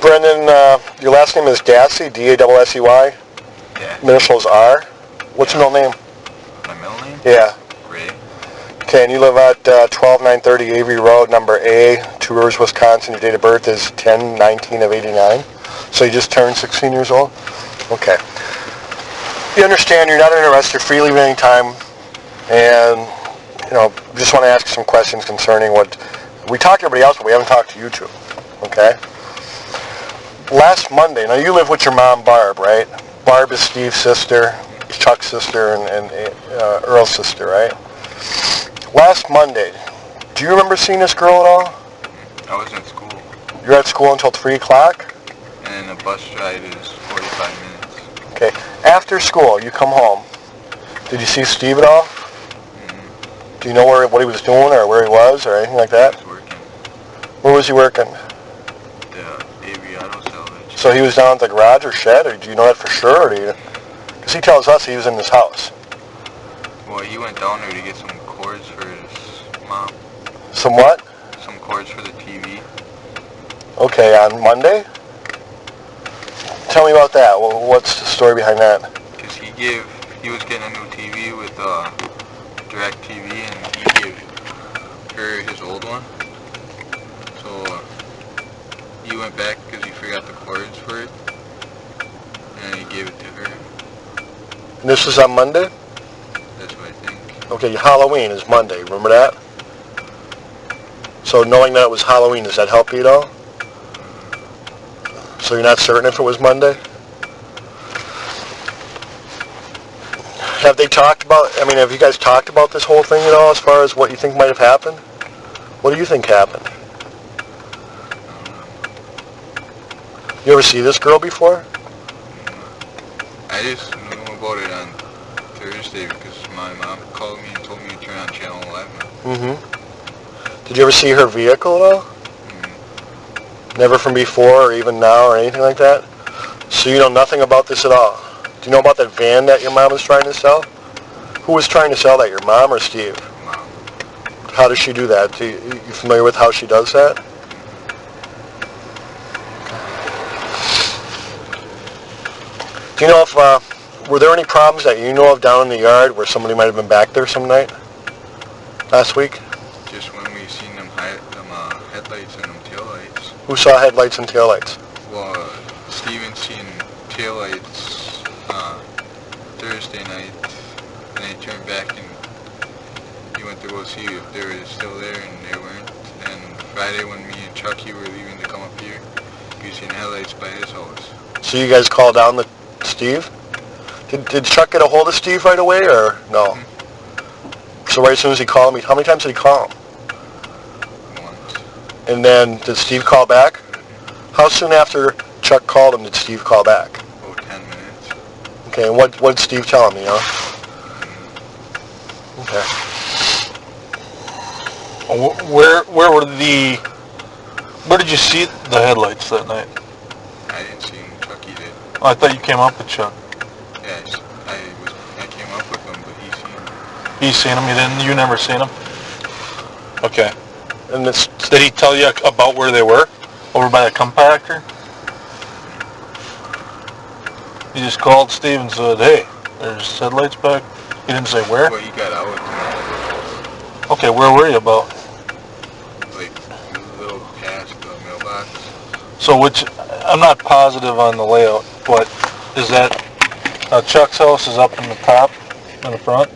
Brendan, your last name is Dassey, D-A-S-S-E-Y. Yeah. Initials R. What's your middle name? My middle name? Yeah. Ray. Okay, and you live at 12930 Avery Road, number A, Two Rivers, Wisconsin. Your date of birth is 10/19 of 89. So you just turned 16 years old? Okay. You understand you're not under arrest. You're free leaving any time. And, just want to ask you some questions concerning what... We talked to everybody else, but we haven't talked to you two. Okay? Last Monday, now you live with your mom, Barb, right? Barb is Steve's sister, Chuck's sister, and Earl's sister, right? Last Monday, do you remember seeing this girl at all? I was at school. You're at school until 3 o'clock? And the bus ride is 45 minutes. Okay. After school, you come home. Did you see Steve at all? Mm-hmm. Do you know what he was doing or where he was or anything like that? He was working. Where was he working? The Avery Auto Salvage. So he was down at the garage or shed, or do you know that for sure? Because he tells us he was in his house. Well, he went down there to get some cords for his mom. Some what? Some cords for the TV. Okay, on Monday? Tell me about that. What's the story behind that? Because he was getting a new TV with Direct TV, and he gave her his old one. So he went back because he forgot the cords for it, and he gave it to her. And this was on Monday? That's what I think. Okay, Halloween is Monday. Remember that? So knowing that it was Halloween, does that help you at all? So you're not certain if it was Monday? Have you guys talked about this whole thing at all as far as what you think might have happened? What do you think happened? You ever see this girl before? I just knew about it on Thursday because my mom called me and told me to turn on Channel 11. Mm-hmm. Did you ever see her vehicle at all? Mm-hmm. Never from before or even now or anything like that? So you know nothing about this at all? Do you know about that van that your mom was trying to sell? Who was trying to sell that, your mom or Steve? Mom. How does she do that? You familiar with how she does that? Do you know if, were there any problems that you know of down in the yard where somebody might have been back there some night? Last week? Just when we seen them headlights and them taillights. Who saw headlights and taillights? Well, Steven seen taillights Thursday night, and they turned back and he went to go see if they were still there, and they weren't. And Friday when me and Chucky were leaving to come up here, we seen headlights by his house. So you guys called down to Steve? Did Chuck get a hold of Steve right away or no? Mm-hmm. So right as soon as he called me, how many times did he call him? Once. And then did Steve call back? How soon after Chuck called him did Steve call back? About 10 minutes. Okay, and what did Steve tell him, Okay. Where did you see the headlights that night? I didn't see him. Chucky did. Oh, I thought you came up with Chuck. Yeah, I came up with him, but he seen him. He seen him? You never seen him? Okay. And Did he tell you about where they were? Over by the compactor? He just called Steve and said, hey, there's headlights back. He didn't say where? Well, he got out with him. Okay, where were you about? Like, a little past the mailbox. So I'm not positive on the layout, but is that, Chuck's house is up in the top, in the front?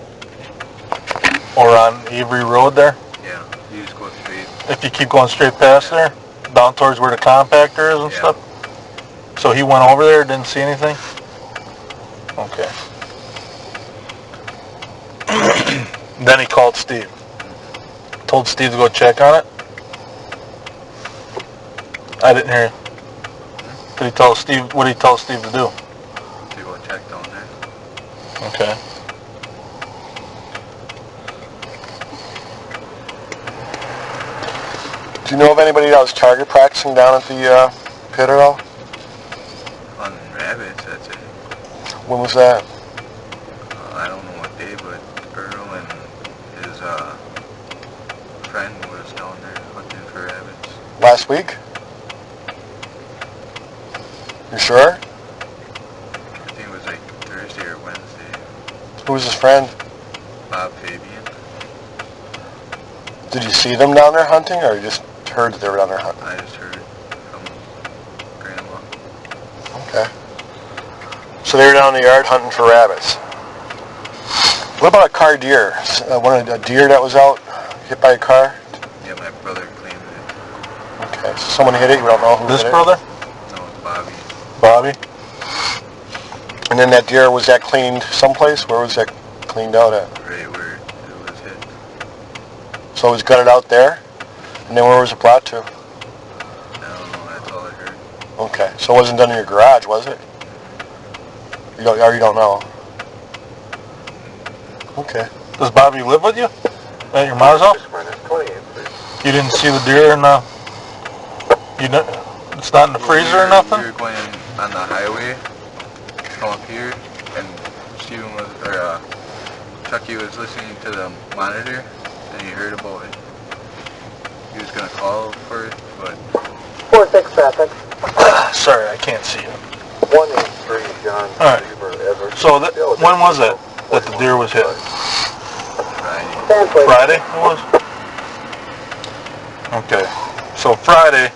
Or on Avery Road there? Yeah, you just go straight. If you keep going straight past there, down towards where the compactor is and stuff? So he went over there, didn't see anything? Okay. Then he called Steve. Told Steve to go check on it? I didn't hear you. What did he tell Steve to do? To go check down there. Okay. do you know of anybody that was target practicing down at the pit at all? On rabbits, that's it. When was that? I don't know what day, but Earl and his friend was down there hunting for rabbits. Last week? You sure? I think it was like Thursday or Wednesday. Who was his friend? Bob Fabian. Did you see them down there hunting, or you just heard that they were down there hunting? I just heard from Grandma. Okay. So they were down in the yard hunting for rabbits. What about a car deer? A deer that was out hit by a car? Yeah, my brother claimed it. Okay, so someone hit it, we don't know who This hit brother? No, it's Bobby. Bobby? And then that deer, was that cleaned someplace? Where was that cleaned out at? Right where it was hit. So it was gutted out there? And then where was it brought to? I don't know, that's all I heard. Okay, so it wasn't done in your garage, was it? You don't know? Okay. Does Bobby live with you? At your mom's house? You didn't see the deer in the... It's not in the freezer or nothing? We were going on the highway, come up here, and Chucky was listening to the monitor, and he heard about it. He was going to call for it, but... 4-6 traffic. Sorry, I can't see it. 183 John. All right. So when was it that the deer was hit? Friday. Friday it was? Okay. So Friday,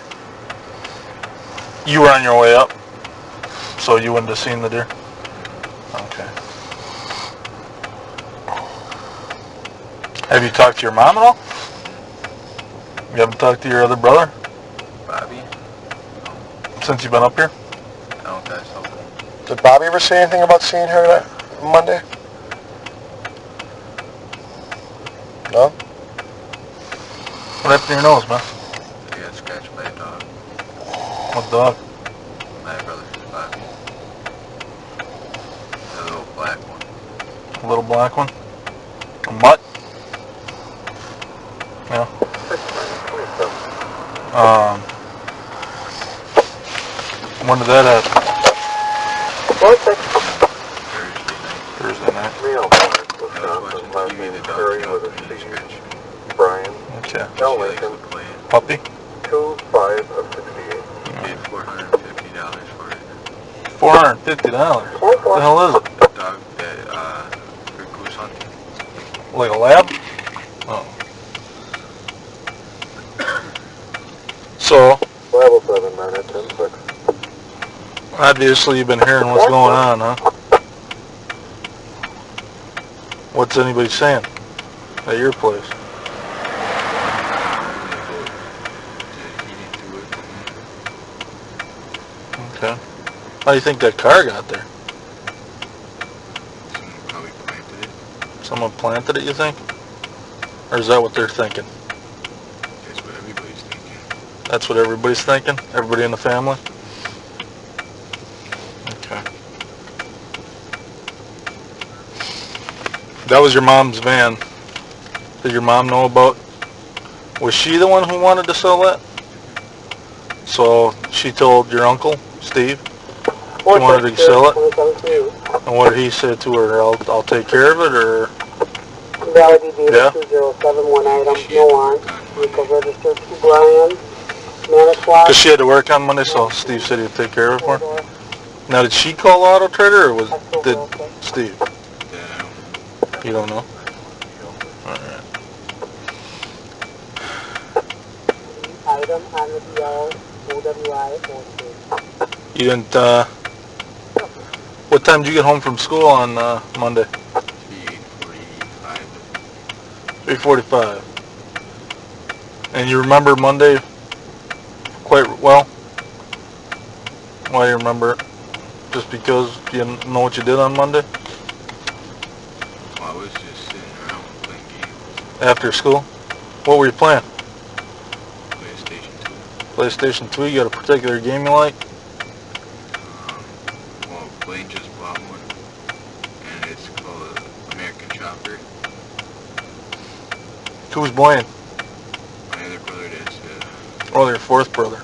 you were on your way up, so you wouldn't have seen the deer? Okay. Have you talked to your mom at all? You haven't talked to your other brother Bobby? since you've been up here? I don't think so. Did Bobby ever say anything about seeing her that Monday? No? What happened to your nose, man? He got scratched by a dog. What dog? My brother's Bobby. The little black one. A little black one? A mutt? Yeah. When did that happen? Thursday night. I was watching TV, the dog came up and he scratched me. Brian. Okay. She likes to play it. Puppy? 2-5 of 68. He paid $450 for it. $450? What the hell is it? Dog that, for goose hunting. Like a lab? Oh. So, Level 7, man, at 10-6. obviously you've been hearing what's going on, huh? What's anybody saying at your place? Okay. How do you think that car got there? Someone probably planted it. Someone planted it, you think? Or is that what they're thinking? That's what everybody's thinking. That's what everybody's thinking? Everybody in the family? Okay. That was your mom's van. Did your mom know about... Was she the one who wanted to sell that? So she told your uncle, Steve, he wanted to sell it? And what did he say to her? I'll take care of it, or... Validity Yeah. data 2071 item, no on. Vehicle registered to Brian. Manitowoc. Because she had to work on Monday, so Steve said he'd take care of it for her. Now, did she call Auto Trader, or did Steve? Yeah, You don't know? Alright. Item on the DL, OWI, You didn't, what time did you get home from school on Monday? 3:45. And you remember Monday quite well? Why do you remember it? Just because you didn't know what you did on Monday? Well, I was just sitting around playing games. After school? What were you playing? PlayStation 2. PlayStation 2? You got a particular game you like? Well, Blaine just bought one. And it's called American Chopper. Who's Blaine? My other brother is Oh, your fourth brother.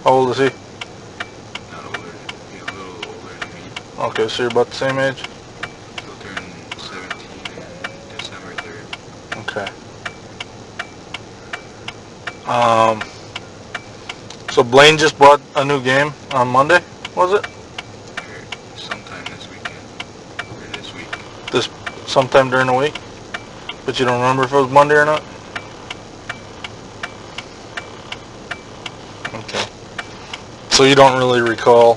How old is he? not older. He's a little older than me. Okay, so you're about the same age? He'll turn 17 on December 3rd. Okay. So Blaine just bought a new game on Monday? was it? Or sometime this weekend. Or this week. This sometime during the week? But you don't remember if it was Monday or not? Okay. So you don't really recall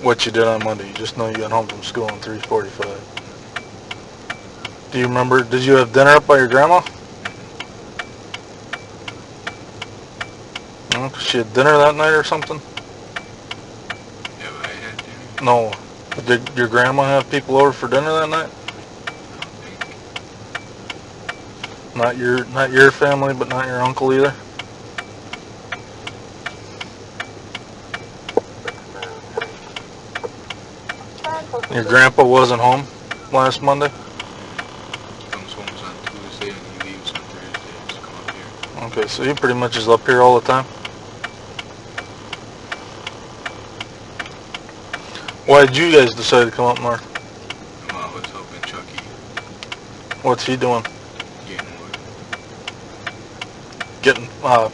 what you did on Monday. You just know you got home from school at 3:45. Do you remember, did you have dinner up by your grandma? No, 'cause she had dinner that night or something? Yeah, but I had dinner. No. Did your grandma have people over for dinner that night? I don't think. Not your family, but not your uncle either? Your grandpa wasn't home last Monday? He comes home on Tuesday and he leaves on Thursday to come up here. Okay, so he pretty much is up here all the time? Why did you guys decide to come up north? Well, I was helping Chucky What's he doing? getting wood. Getting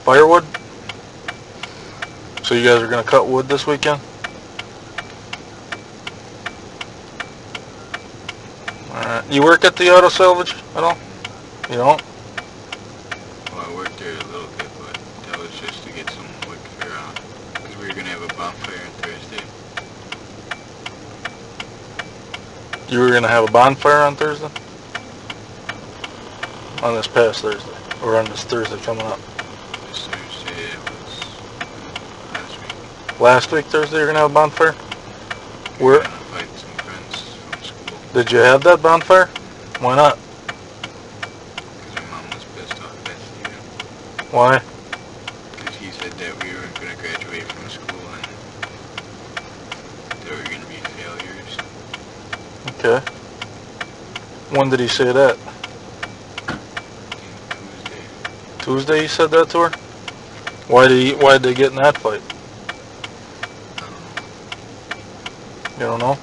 firewood? So you guys are going to cut wood this weekend? Alright. You work at the auto salvage at all? You don't? Well, I worked there a little bit, but that was just to get some wood for, because we were going to have a bonfire on Thursday. You were going to have a bonfire on Thursday? On this past Thursday? Or on this Thursday coming up? This Thursday, it was last week. Last week Thursday you're going to have a bonfire? We were Where? going to invite some friends from school, Did you have that bonfire? Why not? because my mom was pissed off at Steven. Why? Because he said that we weren't going to graduate from school and they were going to be failures. Okay. When did he say that? Tuesday. Tuesday he said that to her? Why did they get in that fight? I don't know. You don't know?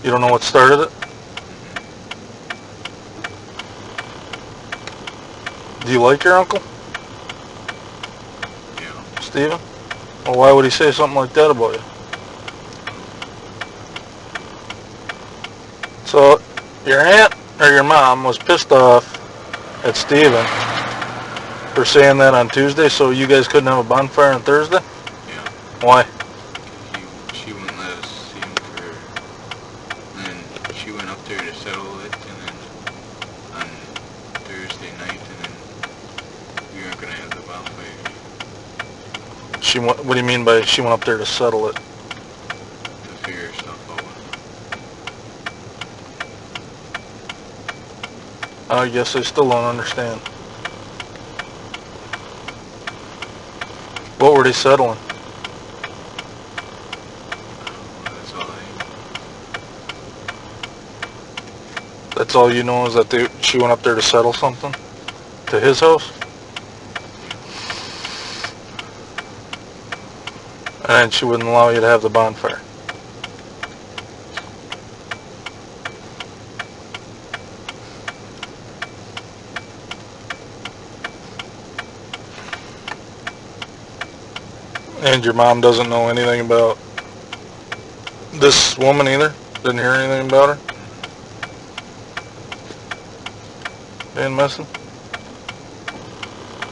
You don't know what started it? Do you like your uncle, Yeah. Steven? Well, why would he say something like that about you? So, your aunt or your mom was pissed off at Steven for saying that on Tuesday, so you guys couldn't have a bonfire on Thursday? Yeah. Why? She wouldn't let us see him for, and she went up there to settle it, and then on Thursday night, and then we weren't going to have the bonfire What do you mean by she went up there to settle it? to figure stuff out. I guess I still don't understand. What were they settling? That's all That's all you know is that she went up there to settle something? To his house? And she wouldn't allow you to have the bonfire. And your mom doesn't know anything about this woman either? Didn't hear anything about her? Being missing?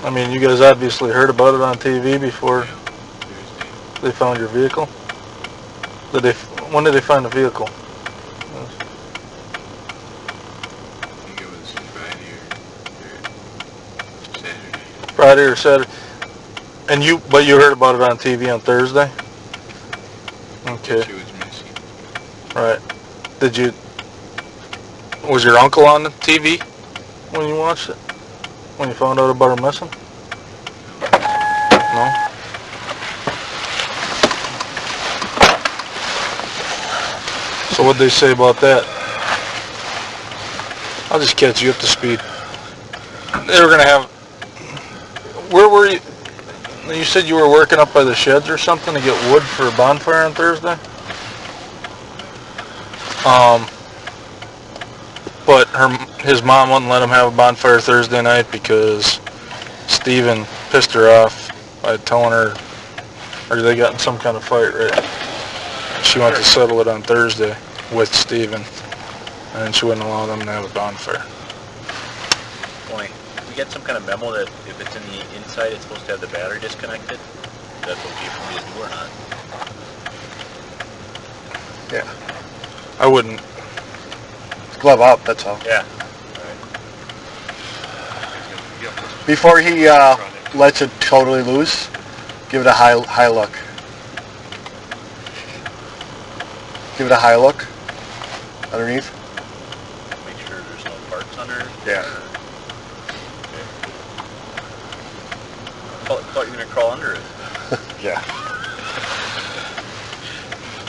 I mean, you guys obviously heard about it on TV before Yeah. Thursday. they found your vehicle? When did they find the vehicle? I think it was Friday or Saturday. Friday or Saturday? But you heard about it on TV on Thursday? Okay, She was missing. right. Was your uncle on the TV when you watched it? When you found out about her missing? No? So what'd they say about that? I'll just catch you up to speed. They were gonna have, where were you? You said you were working up by the sheds or something to get wood for a bonfire on Thursday? But his mom wouldn't let him have a bonfire Thursday night because Steven pissed her off by telling her Or they got in some kind of fight, right? She wanted to settle it on Thursday with Steven, and she wouldn't allow them to have a bonfire. Boy, we get some kind of memo that if it's in the inside, it's supposed to have the battery disconnected. That's okay for me to do or not? Yeah. I wouldn't. Glove up, that's all. Yeah. Before he lets it totally loose, give it a high look. Give it a high look underneath. Make sure there's no parts under it. Yeah. I thought you were going to crawl under it. Yeah.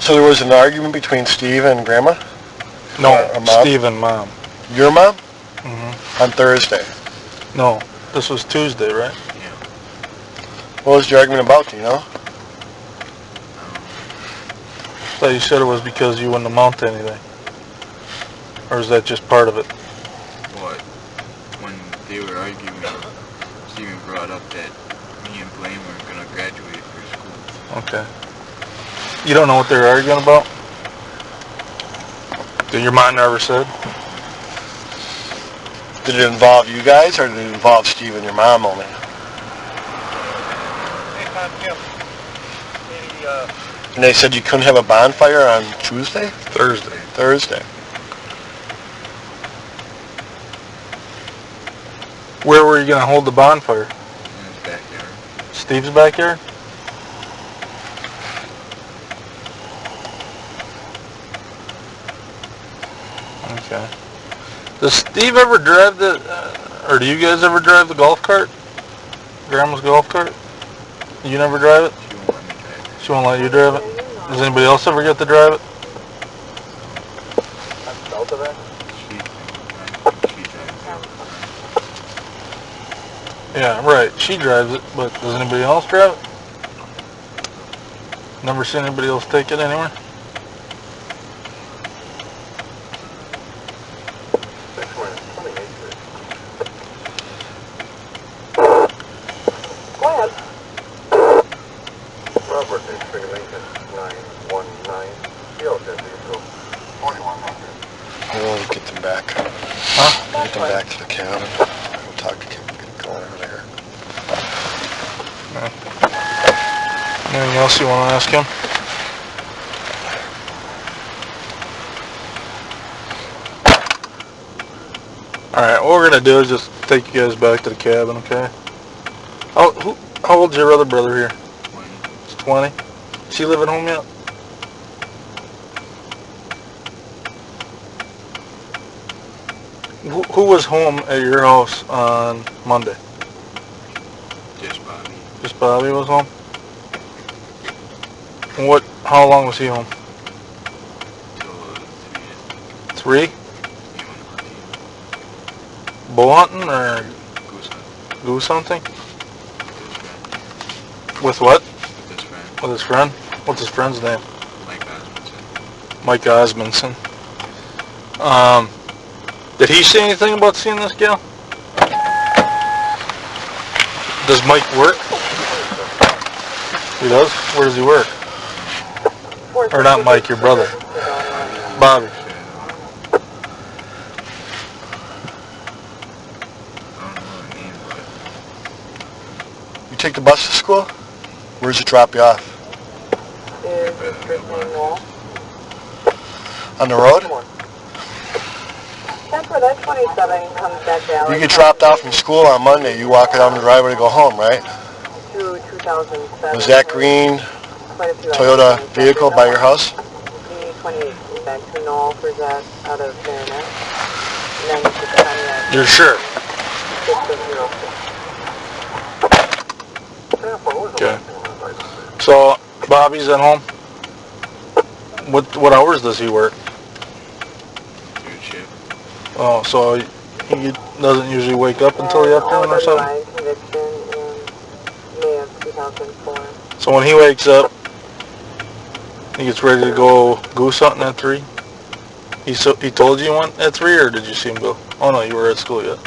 So there was an argument between Steve and Grandma? No, Or Mom? Steve and Mom. Your mom? Mm-hmm. On Thursday. No, this was Tuesday, right? Yeah. What was the argument about, do you know? I thought you said it was because you wouldn't amount to anything. Or is that just part of it? But when they were arguing, Steven brought up that me and Blaine were going to graduate for school. Okay. You don't know what they were arguing about? Did your mom never said? Did it involve you guys, or did it involve Steve and your mom only? And they said you couldn't have a bonfire on Tuesday? Thursday. Thursday. Where were you going to hold the bonfire? In his backyard. Steve's backyard? Okay. Does Steve ever drive the, or do you guys ever drive the golf cart? Grandma's golf cart? You never drive it? She won't let me drive it. She won't let you drive it? Does anybody else ever get to drive it? She drives it. Yeah, right. She drives it, but does anybody else drive it? Never seen anybody else take it anywhere? Go ahead. Robert, Trigger Lincoln, 919, Field, 4100. We'll get them back. Huh? Get them back to the cabin. We'll talk to Kim, get going over there. Anything else you want to ask him? Alright, what we're going to do is just take you guys back to the cabin, okay? How old's your other brother here? 20. He's 20? Does he live at home yet? Who was home at your house on Monday? Just Bobby. Just Bobby was home? And how long was he home? Till 3? 3. He went hunting. Bow hunting or Goose hunt. goose hunting? With his friend. With what? With his friend. With his friend? What's his friend's name? Mike Osmondson. Mike Osmondson. Did he say anything about seeing this gal? Does Mike work? He does? Where does he work? Or not Mike, your brother. Bobby. I don't know her name, but You take the bus to school? Where does it drop you off? Is Christine Wall? On the road? That's where that 27 comes back down. You get dropped off from school on Monday, you walk down the driveway to go home, right? Through 2007. Was that green Quite a few Toyota items. vehicle by your house? D28 is back to Knoll for that out of Marinette. And then it's the Pontiac. You're sure? 6006. Okay. So, Bobby's at home? What hours does he work? third shift. Oh, so he doesn't usually wake up until the afternoon or something? Conviction in May of 2004. So when he wakes up, he gets ready to go goose hunting at 3? He told you he went at 3, or did you see him go? Oh no, you were at school yet.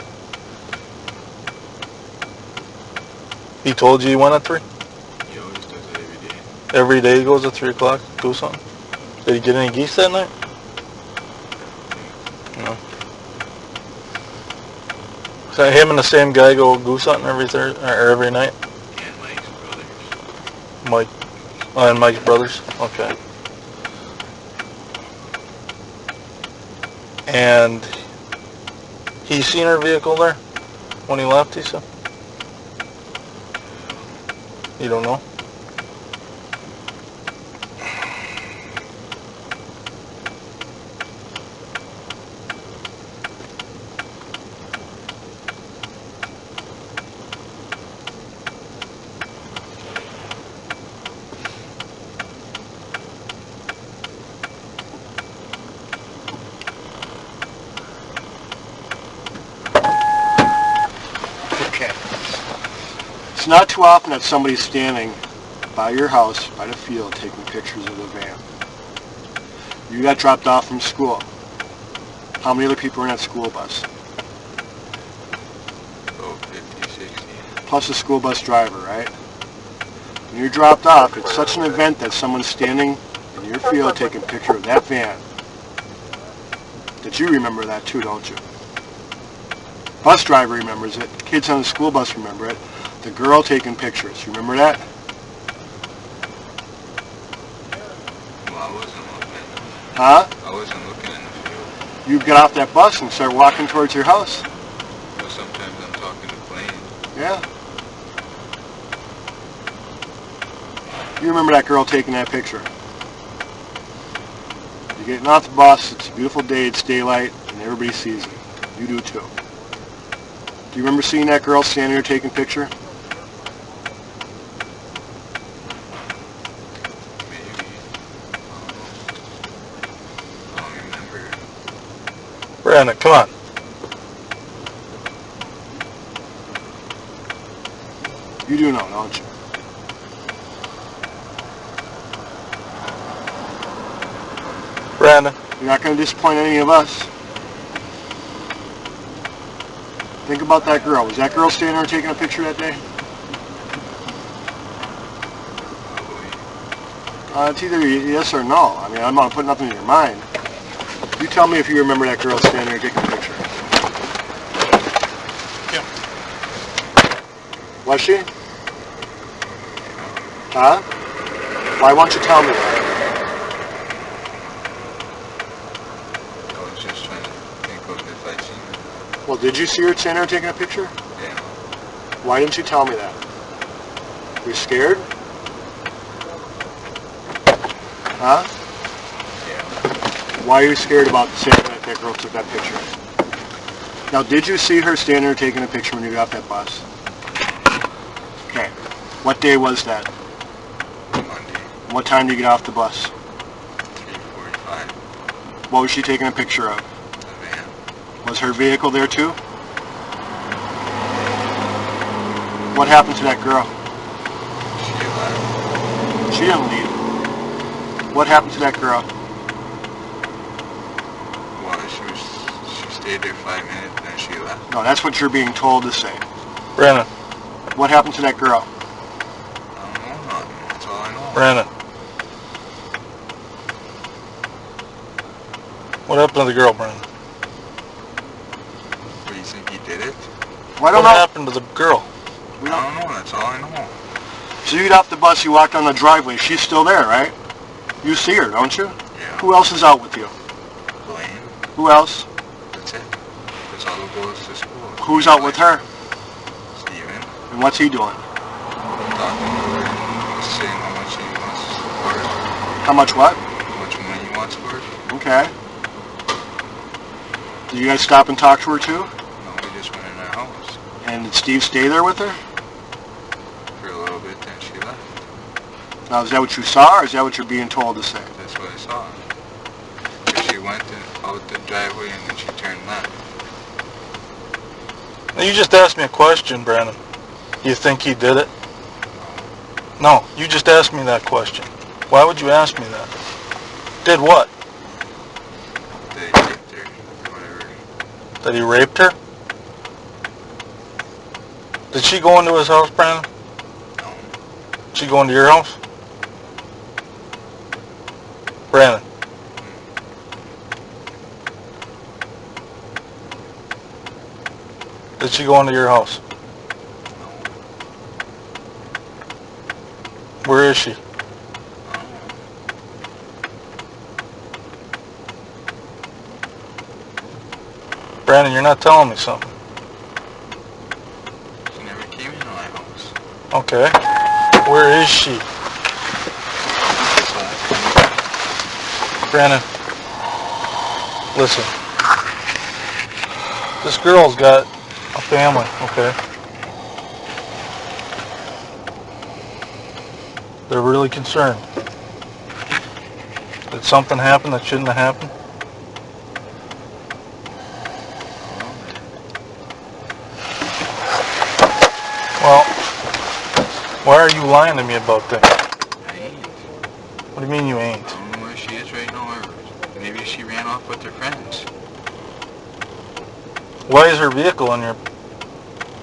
He told you he went at 3? He always does it every day. Every day he goes at 3 o'clock, goose hunting? Did he get any geese that night? No. So him and the same guy go goose hunting every every night? And Mike's brothers. Mike. Oh, and Mike's brothers? Okay. And he seen her vehicle there when he left, he said? You don't know? Okay. It's not too often that somebody's standing by your house, by the field, taking pictures of the van. You got dropped off from school. How many other people were in that school bus? Oh, 50, 60. Plus the school bus driver, right? When you're dropped off, it's such an event that someone's standing in your field taking a picture of that van that you remember that too, don't you? Bus driver remembers it. Kids on the school bus remember it. The girl taking pictures, you remember that? Well, I wasn't looking. Huh? I wasn't looking in the field. You get off that bus and start walking towards your house. But sometimes I'm talking to Blaine. Yeah. You remember that girl taking that picture. You're getting off the bus, it's a beautiful day, it's daylight, and everybody sees it. You do too. Do you remember seeing that girl standing there taking a picture? Maybe. I don't remember. Brandon, come on. You do know, don't you? Brandon. You're not going to disappoint any of us. Think about that girl. Was that girl standing there taking a picture that day? It's either yes or no. I mean, I'm not putting nothing in your mind. You tell me if you remember that girl standing there taking a picture. Yeah. Was she? Huh? Why won't you tell me that? I was just trying to think of if I'd seen her. Well, did you see her standing there taking a picture? Yeah. Why didn't you tell me that? You're scared? Huh? Yeah. Why are you scared about saying that that girl took that picture? Now, did you see her standing there taking a picture when you got off that bus? Okay. What day was that? Monday, What time did you get off the bus? 3:45. What was she taking a picture of? The van. Was her vehicle there too? What happened to that girl? She left. She didn't leave. What happened to that girl? Well, she stayed there 5 minutes, then she left. No, that's what you're being told to say. Brandon. What happened to that girl? I don't know nothing. That's all I know. Brandon. What happened to the girl, Brandon? What, you think he did it? Well, I don't What know. happened to the girl? I don't know. That's all I know. So you get off the bus, you walk down the driveway. She's still there, right? You see her, don't you? Yeah. Who else is out with you? Blaine. Who else? That's it. That's all who goes to school. Who's out with her? Steven. And what's he doing? Talking to her. Saying how much he wants for her. How much what? How much money he wants for her. Okay. Did you guys stop and talk to her too? No, we just went in our house And did Steve stay there with her? for a little bit, then she left. Now, is that what you saw, or is that what you're being told to say? That's what I saw. But she went out the driveway and then she turned left. Now, you just asked me a question, Brandon. You think he did it? No, you just asked me that question. Why would you ask me that? Did what? They raped her, or whatever. That he raped her? Did she go into his house, Brandon? No. Did she go into your house? Brandon. Did she go into your house? Where is she? Brandon, you're not telling me something. She never came into my house. Okay. Where is she? Brandon, listen. This girl's got a family, okay? They're really concerned. Did something happen that shouldn't have happened? Well, why are you lying to me about that? I ain't. What do you mean you ain't? I don't know where she is right now. Or maybe she ran off with her friends. Why is her vehicle in your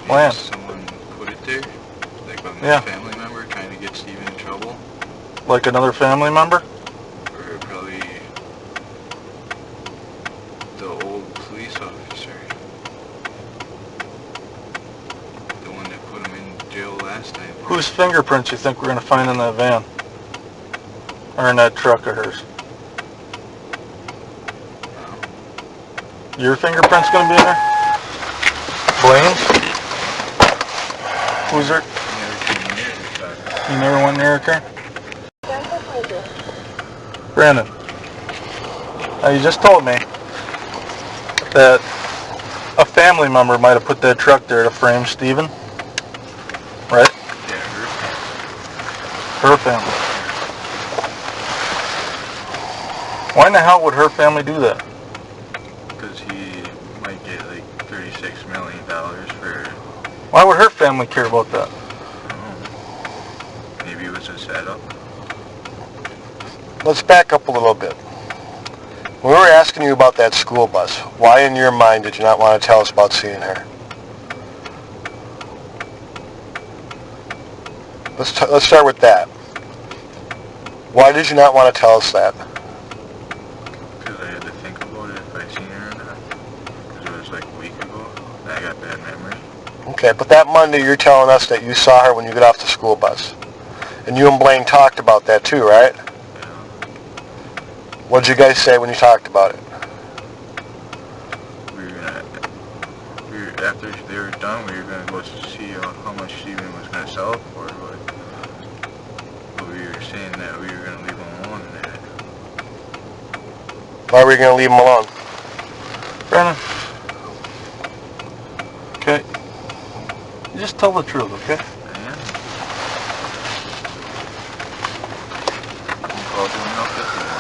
Maybe land? someone put it there. Like a Yeah. family member trying to get Steven in trouble. Like another family member? Or probably the old police officer. The one that put him in jail last time. Whose fingerprints you think we're going to find in that van? Or in that truck of hers? Your fingerprint's going to be in there? Blaine's? Who's her? You never went near her car? Brandon, now you just told me that a family member might have put that truck there to frame Steven, right? Yeah, Her family. Why in the hell would her family do that? because he might get like $36 million for, Why would her family care about that? maybe it was a setup. Let's back up a little bit. When we were asking you about that school bus, why in your mind did you not want to tell us about seeing her? Let's start with that. Why did you not want to tell us that? Because I had to think about it if I seen her or not. Because it was like a week ago. And I got bad memory. Okay, but that Monday you're telling us that you saw her when you got off the school bus. And you and Blaine talked about that too, right? Yeah. What did you guys say when you talked about it? After they were done, we were going to go see how much Steven was going to sell it for. But we were saying that we were going to leave him alone and that. Why were you going to leave him alone? Brandon? Okay. You just tell the truth, okay? I am. You called doing enough this morning.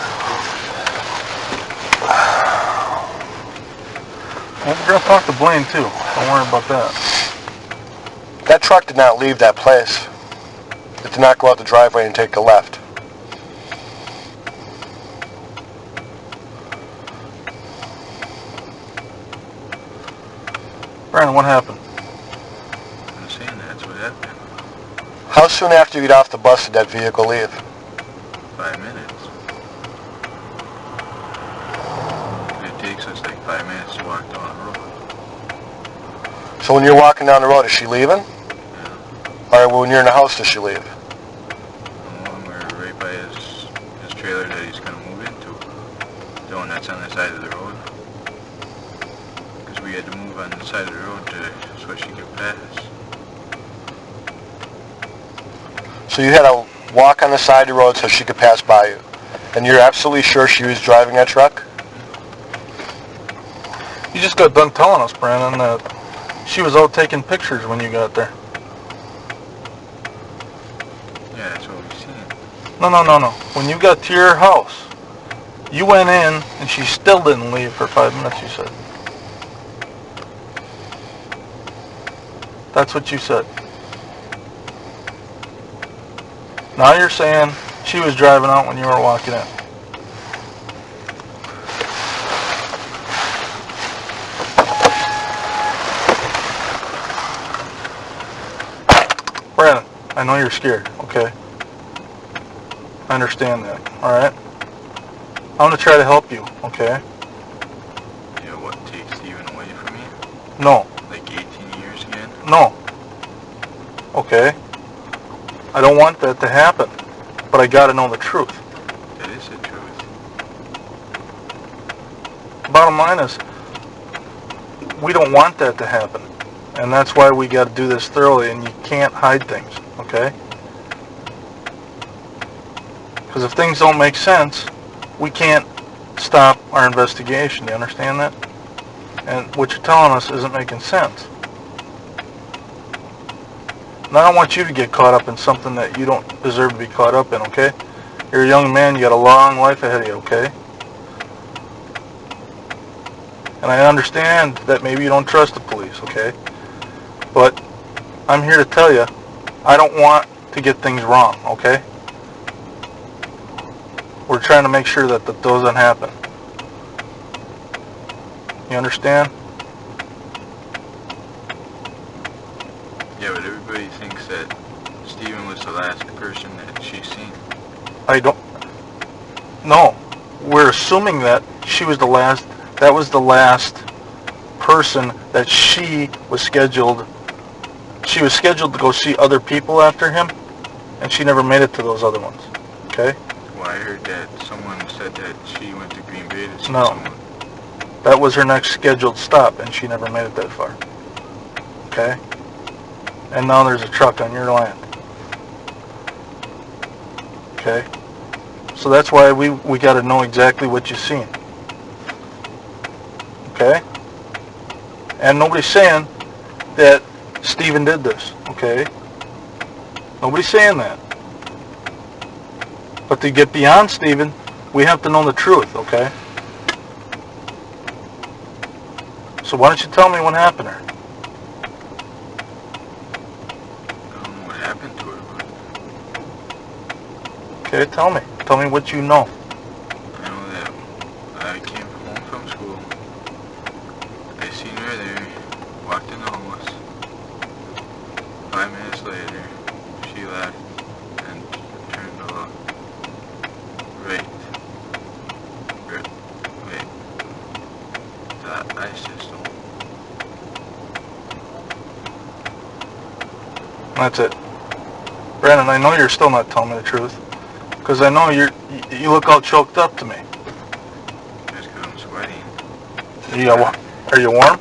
Well, we're going to talk to Blaine too. Don't worry about that. That truck did not leave that place. It did not go out the driveway and take a left. Brandon, what happened? I'm saying that's what happened. How soon after you got off the bus did that vehicle leave? 5 minutes. It takes us like 5 minutes to walk down the road. So when you're walking down the road, is she leaving? Yeah. Or when you're in the house, does she leave? And we're right by his trailer that he's going to move into. The one that's on the side of the road. Because we had to move on the side of the road so she could pass. So you had to walk on the side of the road so she could pass by you. And you're absolutely sure she was driving that truck? You just got done telling us, Brandon, that she was out taking pictures when you got there. Yeah, that's what we've seen. No. When you got to your house, you went in and she still didn't leave for 5 minutes, you said. That's what you said. Now you're saying she was driving out when you were walking in. Brandon, I know you're scared, okay? I understand that, alright? I'm going to try to help you, okay? Yeah, what, take Steven away from me? No. Like 18 years again? No. Okay? I don't want that to happen, but I got to know the truth. That is the truth. Bottom line is, we don't want that to happen, and that's why we got to do this thoroughly, and you can't hide things, okay? Because if things don't make sense, we can't stop our investigation. Do you understand that? And what you're telling us isn't making sense. And I don't want you to get caught up in something that you don't deserve to be caught up in, okay? You're a young man, you got a long life ahead of you, okay? And I understand that maybe you don't trust the police, okay? But I'm here to tell you, I don't want to get things wrong, okay? We're trying to make sure that doesn't happen. You understand? Yeah, but everybody thinks that Steven was the last person that she's seen. I don't... No. We're assuming that she was the last... That was the last person that she was scheduled... She was scheduled to go see other people after him, and she never made it to those other ones. Okay? Well, I heard that someone said that she went to Green Bay to see No. someone. That was her next scheduled stop, and she never made it that far. Okay? And now there's a truck on your land. Okay? So that's why we got to know exactly what you've seen. Okay? And nobody's saying that Steven did this. Okay? Nobody's saying that. But to get beyond Steven, we have to know the truth, okay? So why don't you tell me what happened there? I don't know what happened to her, but Okay, tell me. Tell me what you know. I know that I came home from school. I seen her there, walked in the house. 5 minutes later, she left and turned to the right. Wait. The ice system. That's it. Brandon, I know you're still not telling me the truth. Because I know you look all choked up to me. Just 'cause I'm sweating. Are you warm?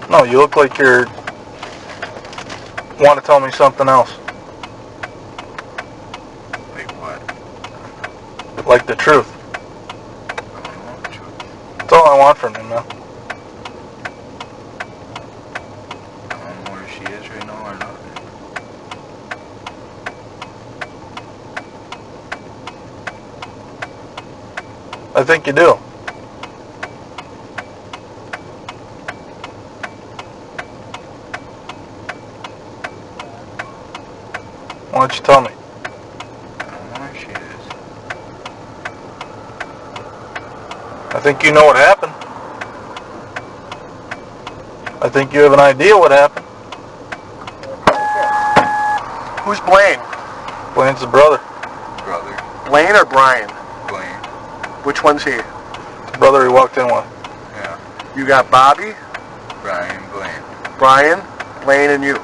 No, you look like you're... want to tell me something else. Like what? Like the truth. I don't know the truth. That's all I want from you, man. I don't know where she is right now or nothing. I think you do. Why don't you tell me? I don't know where she is. I think you know what happened. I think you have an idea what happened. Who's Blaine? Blaine's the brother. Brother. Blaine or Brian? Blaine. Which one's he? The brother he walked in with. Yeah. You got Bobby, Brian Blaine. Brian, Blaine, and you.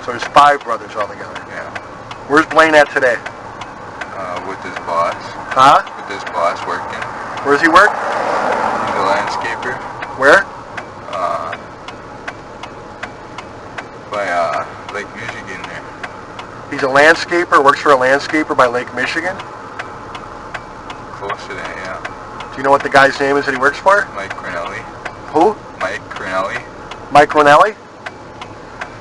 So there's 5 brothers altogether. Yeah. Where's Blaine at today? With his boss. Huh? With his boss working. Where's he work? He's a landscaper. Where? By Lake Michigan there. He's a landscaper, works for a landscaper by Lake Michigan. Close to that, yeah. Do you know what the guy's name is that he works for? Mike Cornelli. Who? Mike Cornelli. Mike Ronelli?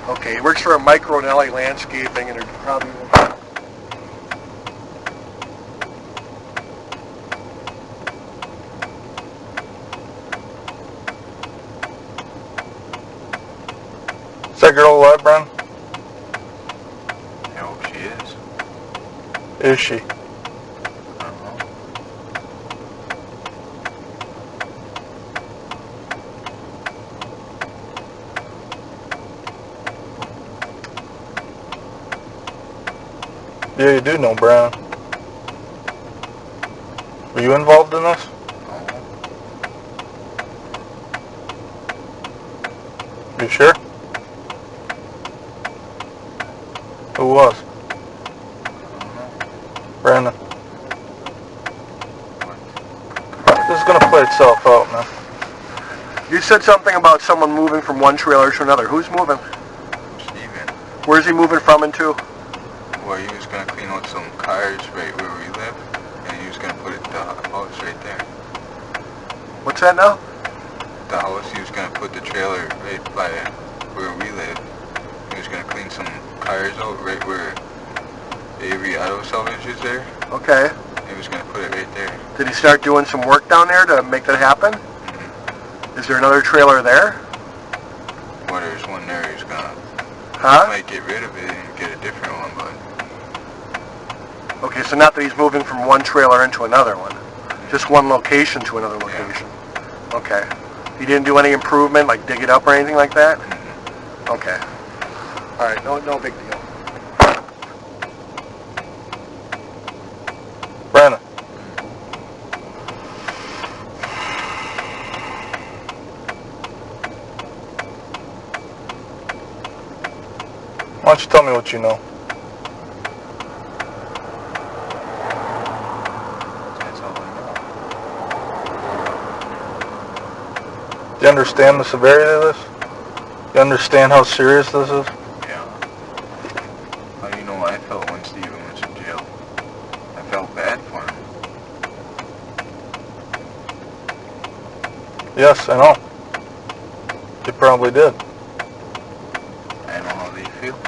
Okay, he works for a Mike Ronelli Landscaping, and they're probably... Is that girl alive, Brian? I hope she is. Is she? I don't know. Yeah, you do know Brian. you involved in this? You sure? Who was? Brandon. This is gonna play itself out, man. You said something about someone moving from one trailer to another. Who's moving? Steven. Where's he moving from and to? Well, he was going to clean out some cars right where we live, and he was going to put it the house right there. What's that now? The house, he was going to put the trailer right by where we live. He was going to clean some cars out right where Avery Auto Salvage is there. Okay. He was going to put it right there. Did he start doing some work down there to make that happen? Is there another trailer there? Well, there's one there. He's going to might get rid of it and get a different one, but... Okay, so not that he's moving from one trailer into another one. Just one location to another location. Yeah. Okay. He didn't do any improvement, like dig it up or anything like that? Okay. All right, no big deal. Brandon. Why don't you tell me what you know? That's all I know. Do you understand the severity of this? You understand how serious this is? Yeah. How do you know I felt when Steven was in jail? I felt bad for him. Yes, I know. You probably did. I know how they feel.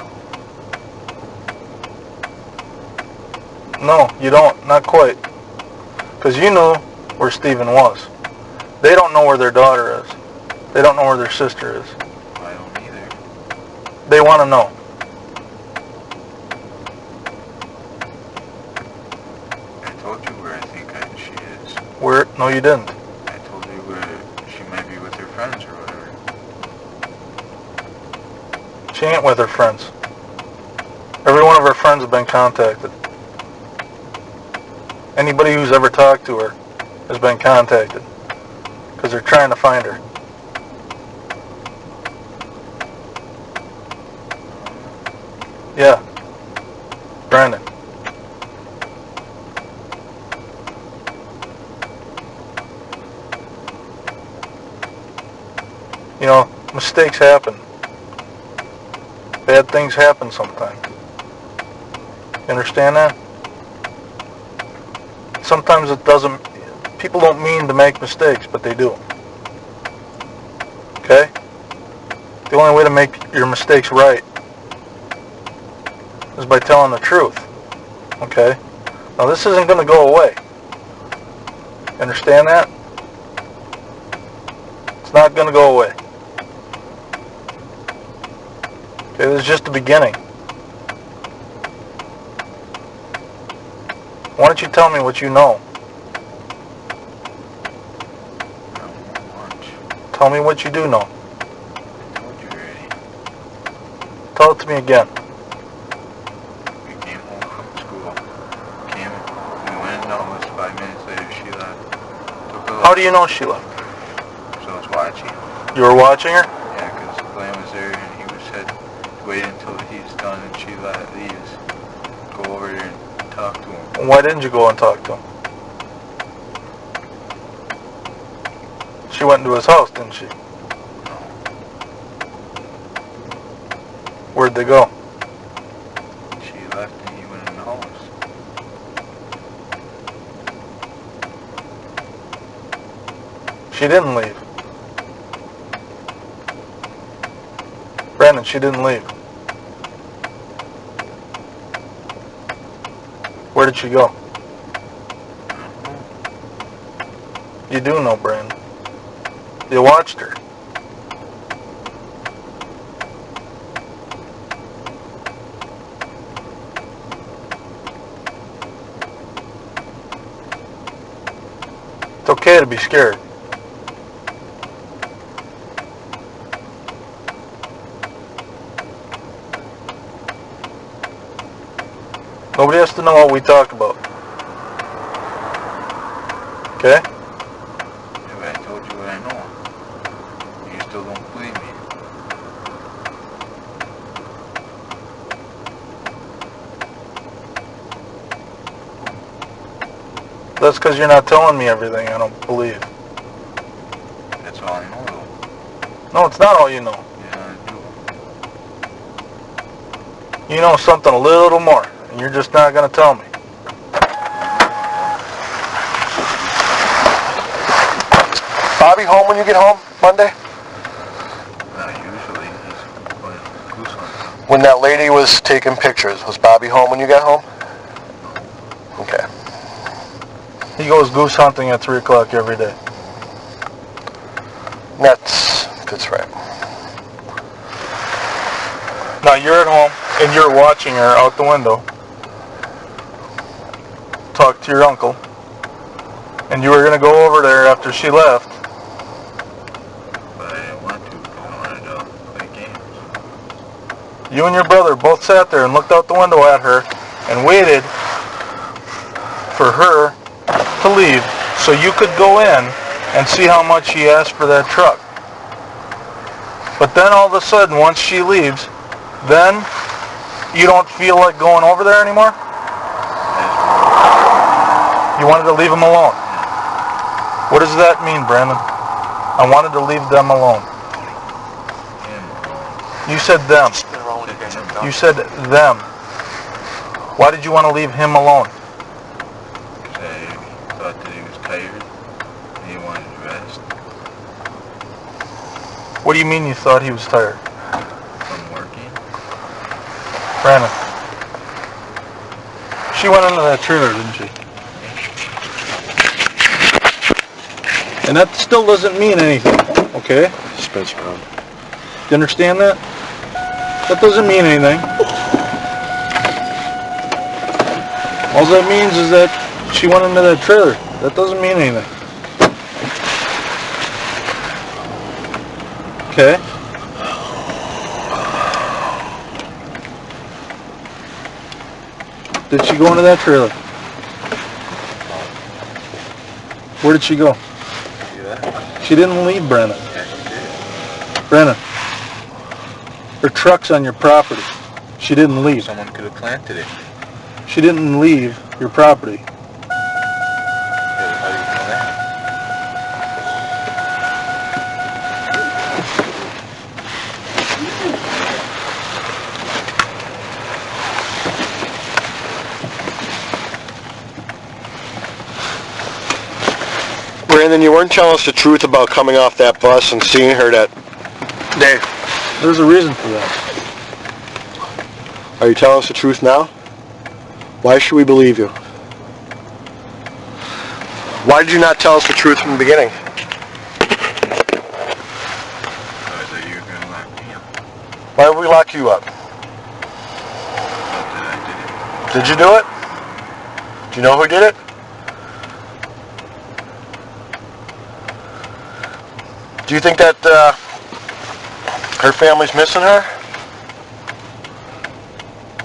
No, you don't. Not quite. Because you knew where Steven was. They don't know where their daughter is. They don't know where their sister is. I don't either. They want to know. I told you where I think she is. Where? No, you didn't. I told you where she might be with her friends or whatever. She ain't with her friends. Every one of her friends have been contacted. Anybody who's ever talked to her has been contacted. Because they're trying to find her. Yeah. Brandon. You know, mistakes happen. Bad things happen sometimes. You understand that? Sometimes it doesn't, people don't mean to make mistakes, but they do. Okay? The only way to make your mistakes right is by telling the truth. Okay? Now this isn't going to go away. You understand that? It's not going to go away. Okay, this is just the beginning. Why don't you tell me what you know? I don't know much. Tell me what you do know. I told you already. Tell it to me again. We came home from school. We went in the house 5 minutes later. She left. Took a How do you know she left? So I was watching. You were watching her? Yeah, because Glenn was there and he said wait until he's done and she leaves. Go over there and talk to him. Why didn't you go and talk to him? She went into his house, didn't she? Where'd they go? She left and he went in the house. She didn't leave. Brandon, she didn't leave. Where did she go? You do know, Brandon. You watched her. It's okay to be scared. Nobody has to know what we talk about. okay? Yeah, but I told you what I know. You still don't believe me. That's because you're not telling me everything I don't believe. That's all I know, though. No, it's not all you know. Yeah, I do. You know something a little more, and you're just not going to tell me. Bobby home when you get home Monday? Not usually. He's going goose hunting. When that lady was taking pictures, was Bobby home when you got home? Okay. He goes goose hunting at 3 o'clock every day. That's right. Now you're at home, and you're watching her out the window talk to your uncle, and you were going to go over there after she left. But I didn't want to because I wanted to play games. You and your brother both sat there and looked out the window at her and waited for her to leave so you could go in and see how much she asked for that truck. But then all of a sudden, once she leaves, then you don't feel like going over there anymore? You wanted to leave them alone. What does that mean, Brandon? I wanted to leave them alone. You said them. You said them. Why did you want to leave him alone? I thought that he was tired and he wanted to rest What do you mean you thought he was tired? from working. Brandon. She went into that trailer, didn't she? And that still doesn't mean anything, okay? Spence Brown. You understand that? That doesn't mean anything. All that means is that she went into that trailer. That doesn't mean anything. Okay? Did she go into that trailer? Where did she go? See that? She didn't leave, Brandon. Yeah, he did. Brandon, her truck's on your property. She didn't leave. Someone could have planted it. She didn't leave your property. How do you know that? Brandon, you weren't telling us the truth about coming off that bus and seeing her that day. There's a reason for that. Are you telling us the truth now? Why should we believe you? Why did you not tell us the truth from the beginning? I thought you were going to lock me up. Why would we lock you up? Not that I did it. Did you do it? Do you know who did it? Do you think that her family's missing her?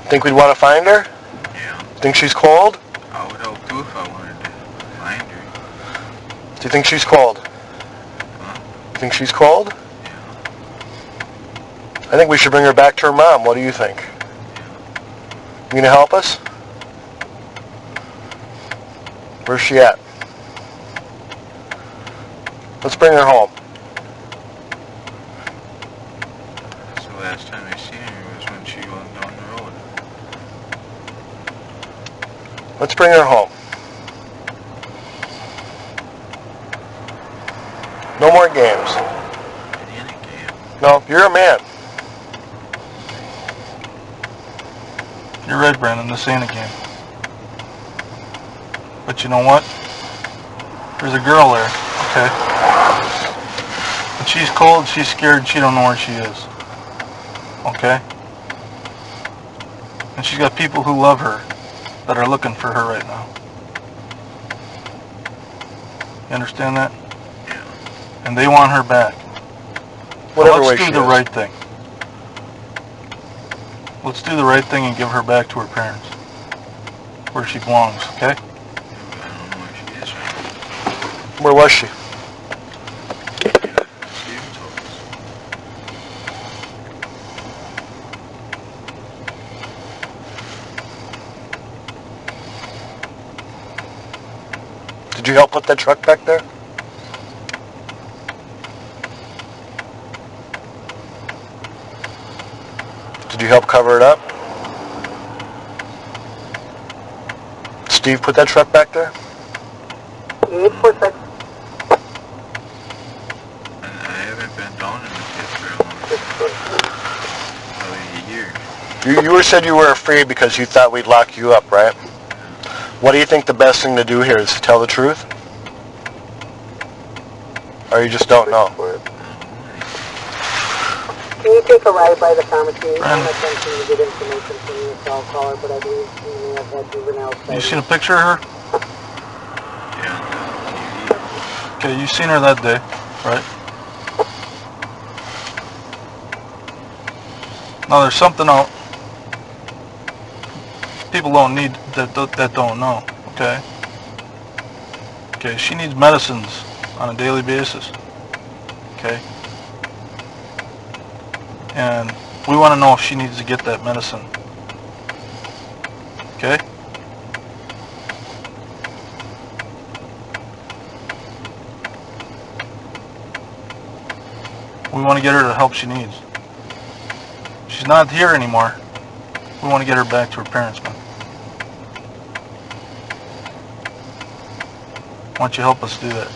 Think we'd want to find her? Yeah. Think she's cold? I would help too if I wanted to find her. Do you think she's cold? Huh? You think she's cold? Yeah. I think we should bring her back to her mom. What do you think? You gonna help us? Where's she at? Let's bring her home. So last time I seen her was when she went down the road. Let's bring her home. No more games. In a game. No, you're a man. You're right, Brandon. This ain't a game. But you know what? There's a girl there, okay? And she's cold, she's scared, she don't know where she is. Okay? And she's got people who love her that are looking for her right now. You understand that? Yeah. And they want her back. Whatever Now way let's she do the is. right thing. Let's do the right thing and give her back to her parents. Where she belongs, okay? I don't know where she is right Where was she? Steve told us. Did you help put that truck back there? Did you help cover it up? Steve put that truck back there? 846. I haven't been down in the pit for a long time. Probably a year. You said you were afraid because you thought we'd lock you up, right? What do you think the best thing to do here is to tell the truth? Or you just don't know? Can you take a ride by the pharmacy? Brandon. I'm attempting to get information from your cell caller, but I believe you may have had juvenile You sighting. seen a picture of her? Yeah, on the TV. Okay, you seen her that day, right? Now there's something out. People don't need that don't know. Okay. Okay, she needs medicines on a daily basis. Okay. And we want to know if she needs to get that medicine. Okay? We want to get her the help she needs. She's not here anymore. We want to get her back to her parents, man. Why don't you help us do that?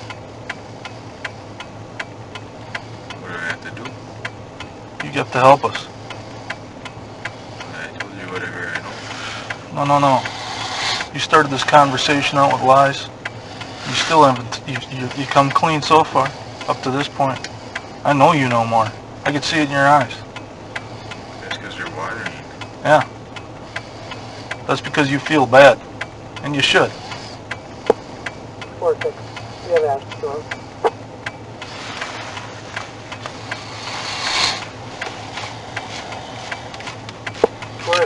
What do I have to do? You have to help us. I told you whatever I know. No. You started this conversation out with lies. You still haven't. You come clean so far, up to this point. I know you know more. I can see it in your eyes. That's because you're watering. Yeah. That's because you feel bad, and you should. 46. You have asked for it.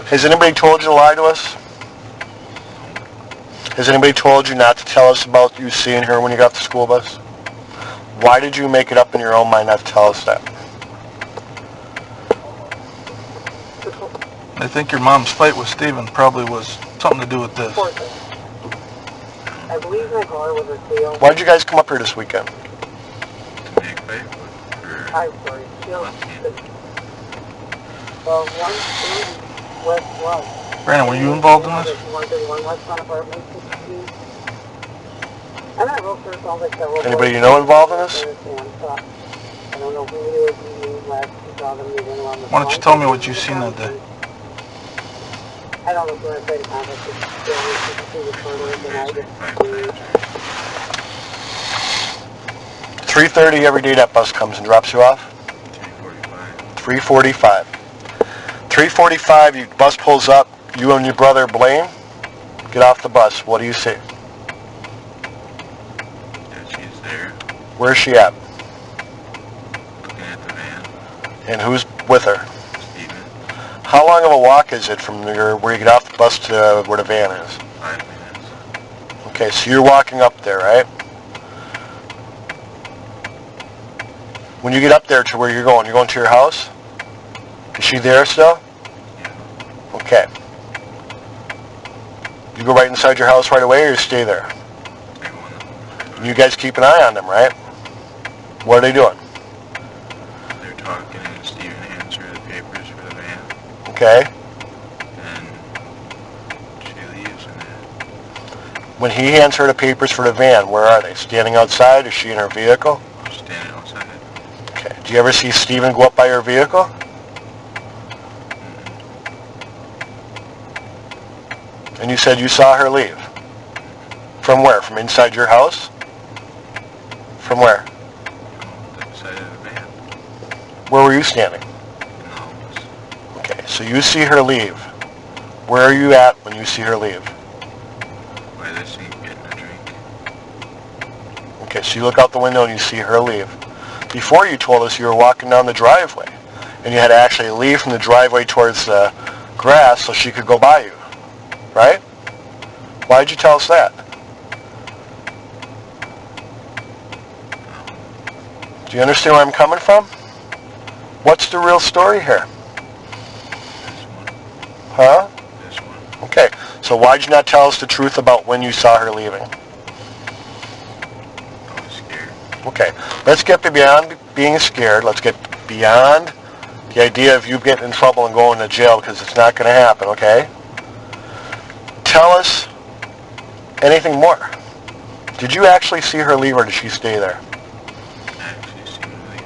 Has anybody told you to lie to us? Has anybody told you not to tell us about you seeing her when you got off the school bus? Why did you make it up in your own mind not to tell us that? I think your mom's fight with Steven probably was something to do with this. 46. I believe my caller was a tail. Why did you guys come up here this weekend? To make fight for I'm sorry. Tail. one team. Well, 130 West Love. Brandon, were you involved in this? 131 West Front Apartment 16. I'm not real sure. It sounds like several. Anybody you know involved in this? I don't know who it was last 2008 around the Why don't you tell me what you seen that day? I don't know if I tried to contact the further than I did. 3:30 every day that bus comes and drops you off? 3:45. 3:45. 3:45, your bus pulls up, you and your brother Blaine get off the bus. What do you see? Yeah, she's there, Where's she at? looking at the van. And who's with her? Steven, How long of a walk is it from where you get off the bus to where the van is? 5 minutes. Okay, so you're walking up there, right? When you get up there to where you're going to your house? Is she there still? Yeah. Okay. You go right inside your house right away or you stay there? They wanna, You guys keep an eye on them, right? What are they doing? they're talking and Steven hands her the papers for the van. Okay. And she leaves and then When he hands her the papers for the van, where are they? Standing outside? Is she in her vehicle? standing outside. Okay. Do you ever see Steven go up by her vehicle? And you said you saw her leave. From where? From inside your house? From where? The side of the van. Where were you standing? In the house. Okay, so you see her leave. Where are you at when you see her leave? By the sink getting a drink. Okay, so you look out the window and you see her leave. Before you told us you were walking down the driveway and you had to actually leave from the driveway towards the grass so she could go by you, right? Why did you tell us that? Do you understand where I'm coming from? What's the real story here? This one. Huh? This one. Okay, so why'd you not tell us the truth about when you saw her leaving? I was scared. Okay, let's get beyond being scared. Let's get beyond the idea of you getting in trouble and going to jail, because it's not going to happen, okay? Tell us anything more. Did you actually see her leave, or did she stay there? I actually seen him leave.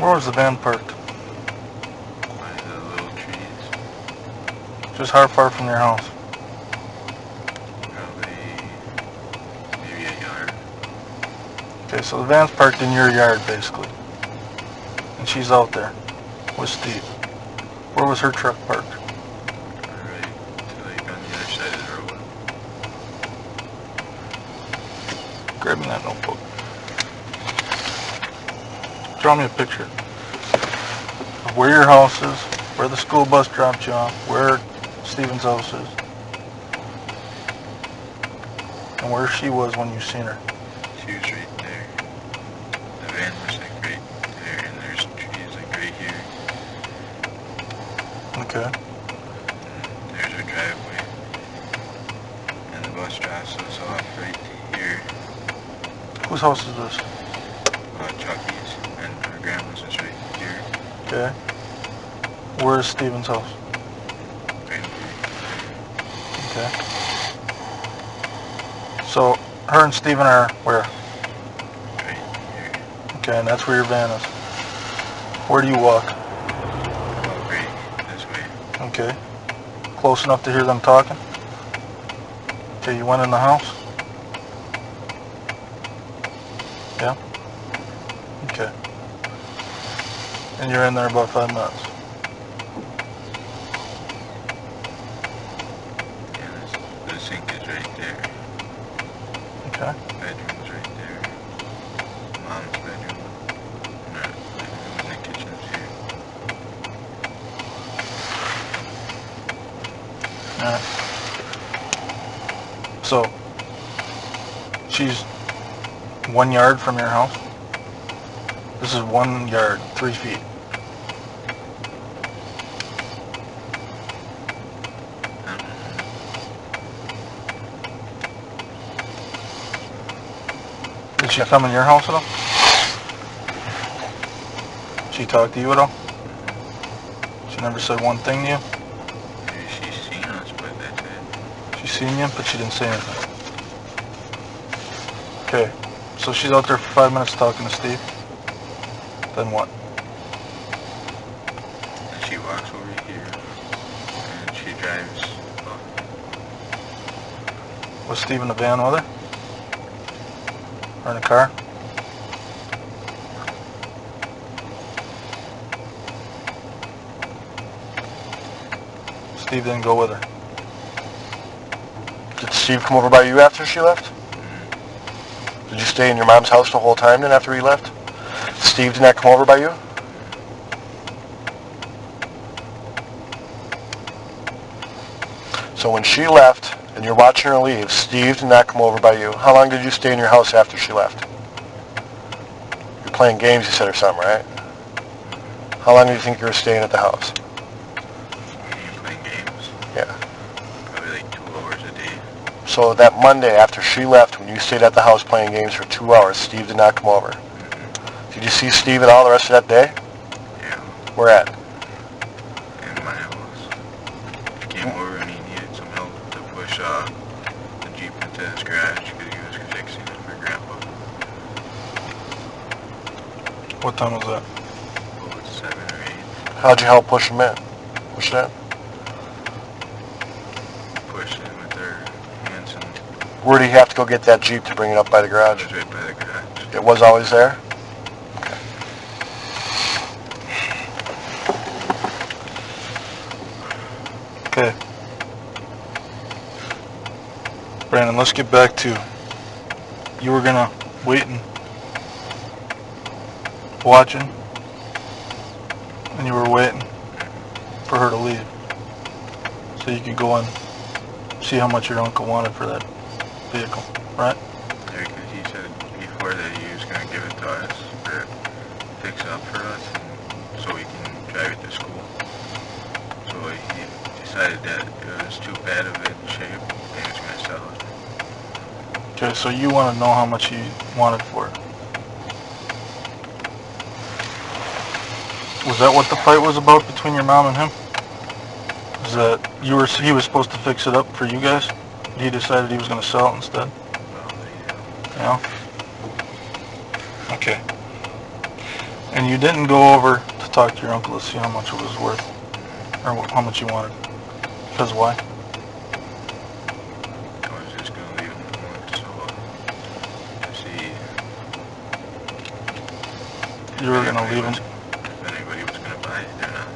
Where was the van parked? By the little trees. Just how far from your house? Probably maybe a yard. Okay, so the van's parked in your yard, basically. And she's out there with Steve. Where was her truck parked? Right to like on the other side of the road. Grab me that notebook. Draw me a picture of where your house is, where the school bus dropped you off, where Steven's house is, and where she was when you seen her. She was right there. The van was like right there, and there's trees like right here. Okay. And there's her driveway. And the bus drops us off right here. Whose house is this? Chucky's, and her grandma's is right here. Okay. Where is Steven's house? Right here. Okay. So, her and Steven are where? Right here. Okay, and that's where your van is. Where do you walk? Oh, right this way. Okay. Close enough to hear them talking? Okay, you went in the house? Yeah? Okay. And you're in there about 5 minutes. Yeah, the sink is right there. Okay. Bedroom's right there. Mom's bedroom. And the kitchen's here. Alright. So, she's 1 yard from your house? This is 1 yard, 3 feet. Did she come in your house at all? She talked to you at all? She never said one thing to you? Maybe she's seen us, but that's it. She seen you, but she didn't say anything. Okay, so she's out there for 5 minutes talking to Steve. Then what? And she walks over here, and she drives off. Was Steve in the van with her? Or in the car? Steve didn't go with her. Did Steve come over by you after she left? Did you stay in your mom's house the whole time then after he left? Steve did not come over by you? So when she left and you're watching her leave, Steve did not come over by you. How long did you stay in your house after she left? You're playing games, you said, or something, right? How long do you think you were staying at the house? Playing games. Yeah. Probably like 2 hours a day. So that Monday after she left, when you stayed at the house playing games for 2 hours, Steve did not come over. Did you see Steve at all the rest of that day? Yeah. Where at? In my house. He came over and he needed some help to push the Jeep into his garage because he was fixing it for Grandpa. What time was that? What was 7 or 8? How'd you help push him in? Push it in? Pushed it with their hands, and Where do you have to go get that Jeep to bring it up by the it garage? was right by the garage. It was always there? Okay. Brandon, let's get back to, you were gonna wait and watching, and you were waiting for her to leave, so you could go and see how much your uncle wanted for that vehicle, right? Yeah, because he said before that he was going to give it to us, or fix it up for us, and so we can drive it to school. So he decided that it was too bad of it in shape, and he was going to sell it. Okay, so you want to know how much he wanted for it. Was that what the fight was about between your mom and him? Is that he was supposed to fix it up for you guys? He decided he was going to sell it instead? Well, Yeah. Okay. And you didn't go over to talk to your uncle to see how much it was worth, or how much you wanted. Because why? I was just going to leave him alone, so to see You were going to leave him. if anybody was going to buy it or not.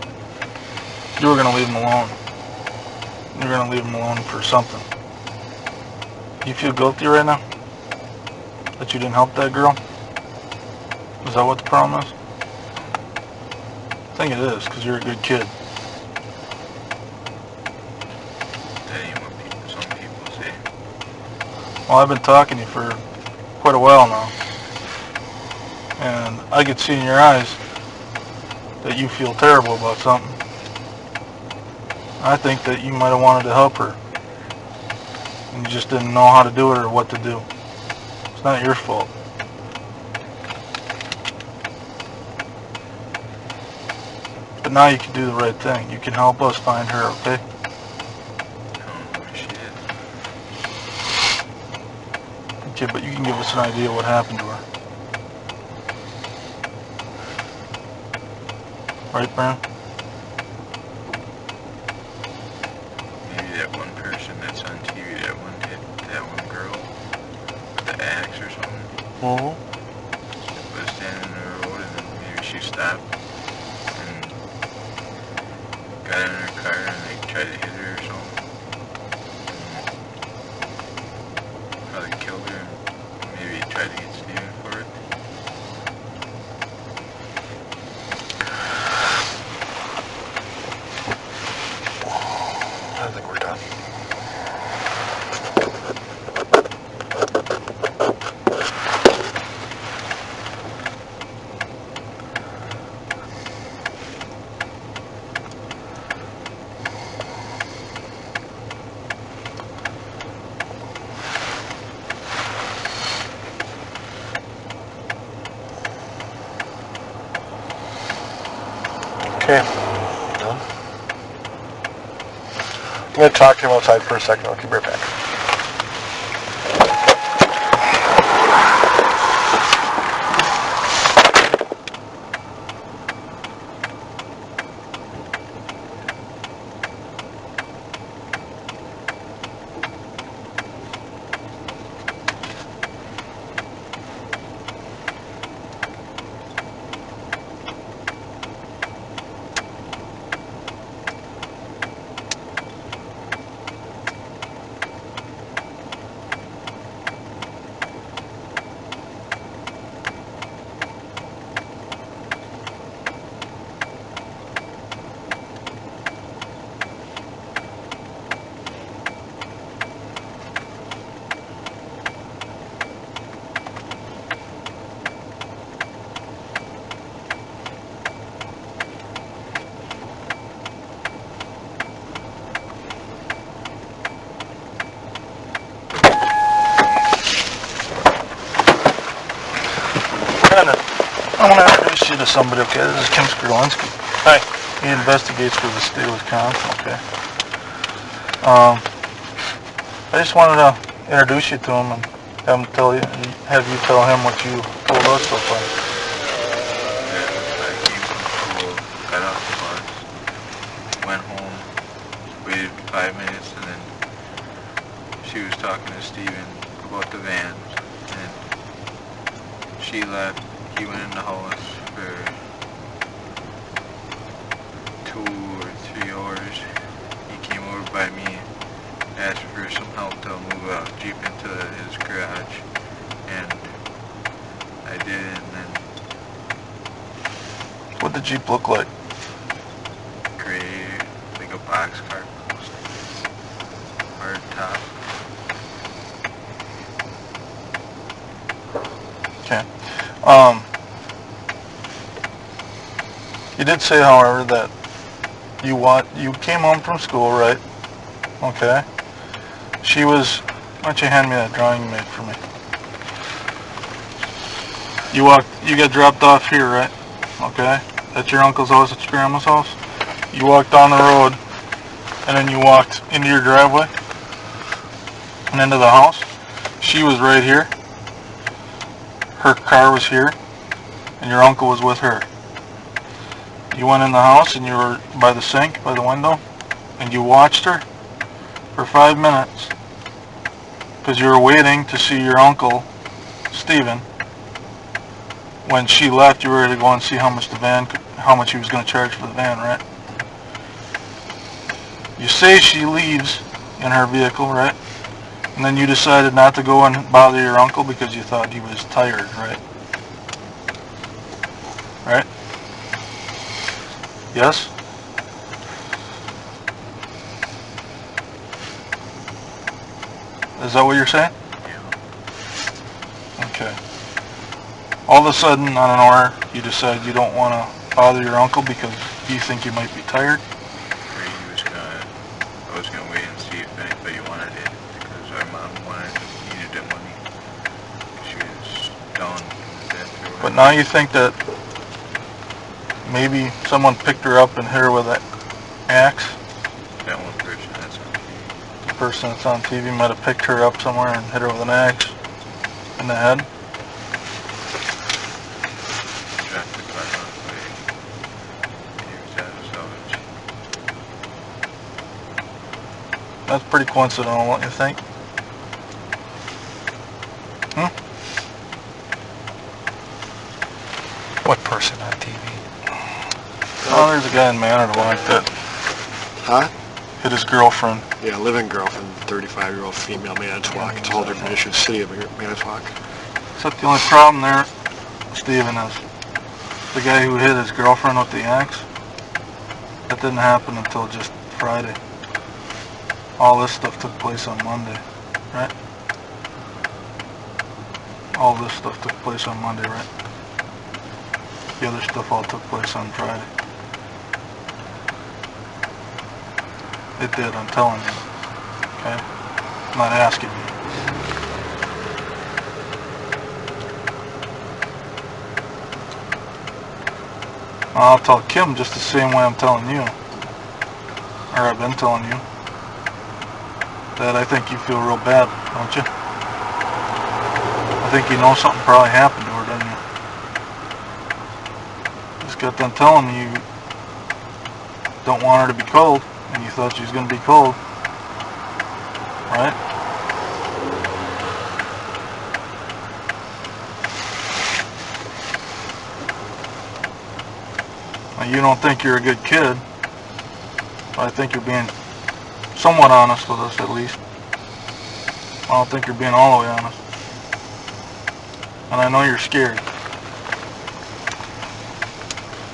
You were going to leave him alone. You were going to leave him alone for something. You feel guilty right now? That you didn't help that girl? Is that what the problem is? I think it is, because you're a good kid. That ain't what some people say. Well, I've been talking to you for quite a while now. And I could see in your eyes that you feel terrible about something. I think that you might have wanted to help her, and you just didn't know how to do it or what to do. It's not your fault. But now you can do the right thing. You can help us find her, okay? I don't know where she is. Okay, but you can give us an idea what happened to her. Right, Brian? Maybe that one person that's on TV, that one girl with the axe or something, Mm-hmm. was standing in the road, and then maybe she stopped and got in her car and they tried to hit her or something. And probably killed her and maybe tried to get Steven for it. I think we're done. Okay. Done. I'm going to talk to him outside for a second. I'll be right back. I want to introduce you to somebody, okay? This is Kim Skrulinski. Hi. He investigates for the state of Wisconsin, okay? I just wanted to introduce you to him and have you tell him what you told us so far. I came from school, got off the bus, went home, waited 5 minutes, and then she was talking to Steven about the van, and she left. He went in the house for 2 or 3 hours. He came over by me, asked for some help to move a Jeep into his garage, and I did, and then the Jeep look like? Gray, like a box car. Hard top. Okay. You did say, however, that you came home from school, right? Okay. She was. Why don't you hand me that drawing you made for me? You got dropped off here, right? Okay. At your uncle's house, at your grandma's house. You walked down the road, and then you walked into your driveway and into the house. She was right here. Her car was here, and your uncle was with her. You went in the house, and you were by the sink, by the window, and you watched her for 5 minutes because you were waiting to see your uncle, Stephen. When she left, you were ready to go and see how much he was going to charge for the van, right? You say she leaves in her vehicle, right? And then you decided not to go and bother your uncle because you thought he was tired, right? Right? Yes? Is that what you're saying? Yeah. Okay. All of a sudden, on an hour, you decide you don't want to bother your uncle because you think you might be tired? I was gonna wait and see if anybody wanted it because our mom needed the money. She was down with that. But now you think that maybe someone picked her up and hit her with an axe? That one person that's on TV. The person that's on TV might have picked her up somewhere and hit her with an axe in the head? Dropped the car off by years out of salvage. That's pretty coincidental, don't you think? What person on TV? Oh, there's a guy in Manitowoc that Huh? hit his girlfriend. Yeah, living girlfriend, 35-year-old female, Manitowoc. It's a whole different issue. City of Manitowoc. Except the only problem there, Stephen, is the guy who hit his girlfriend with the axe. That didn't happen until just Friday. All this stuff took place on Monday, right? All this stuff took place on Monday, right? The other stuff all took place on Friday. It did, I'm telling you. Okay? I'm not asking you. I'll tell Kim just the same way I'm telling you. Or I've been telling you. That I think you feel real bad, don't you? I think you know something probably happened to her, don't you? Just got done telling me you don't want her to be cold, and you thought she was going to be cold. Right? Now, you don't think you're a good kid. I think you're being somewhat honest with us, at least. I don't think you're being all the way honest. And I know you're scared.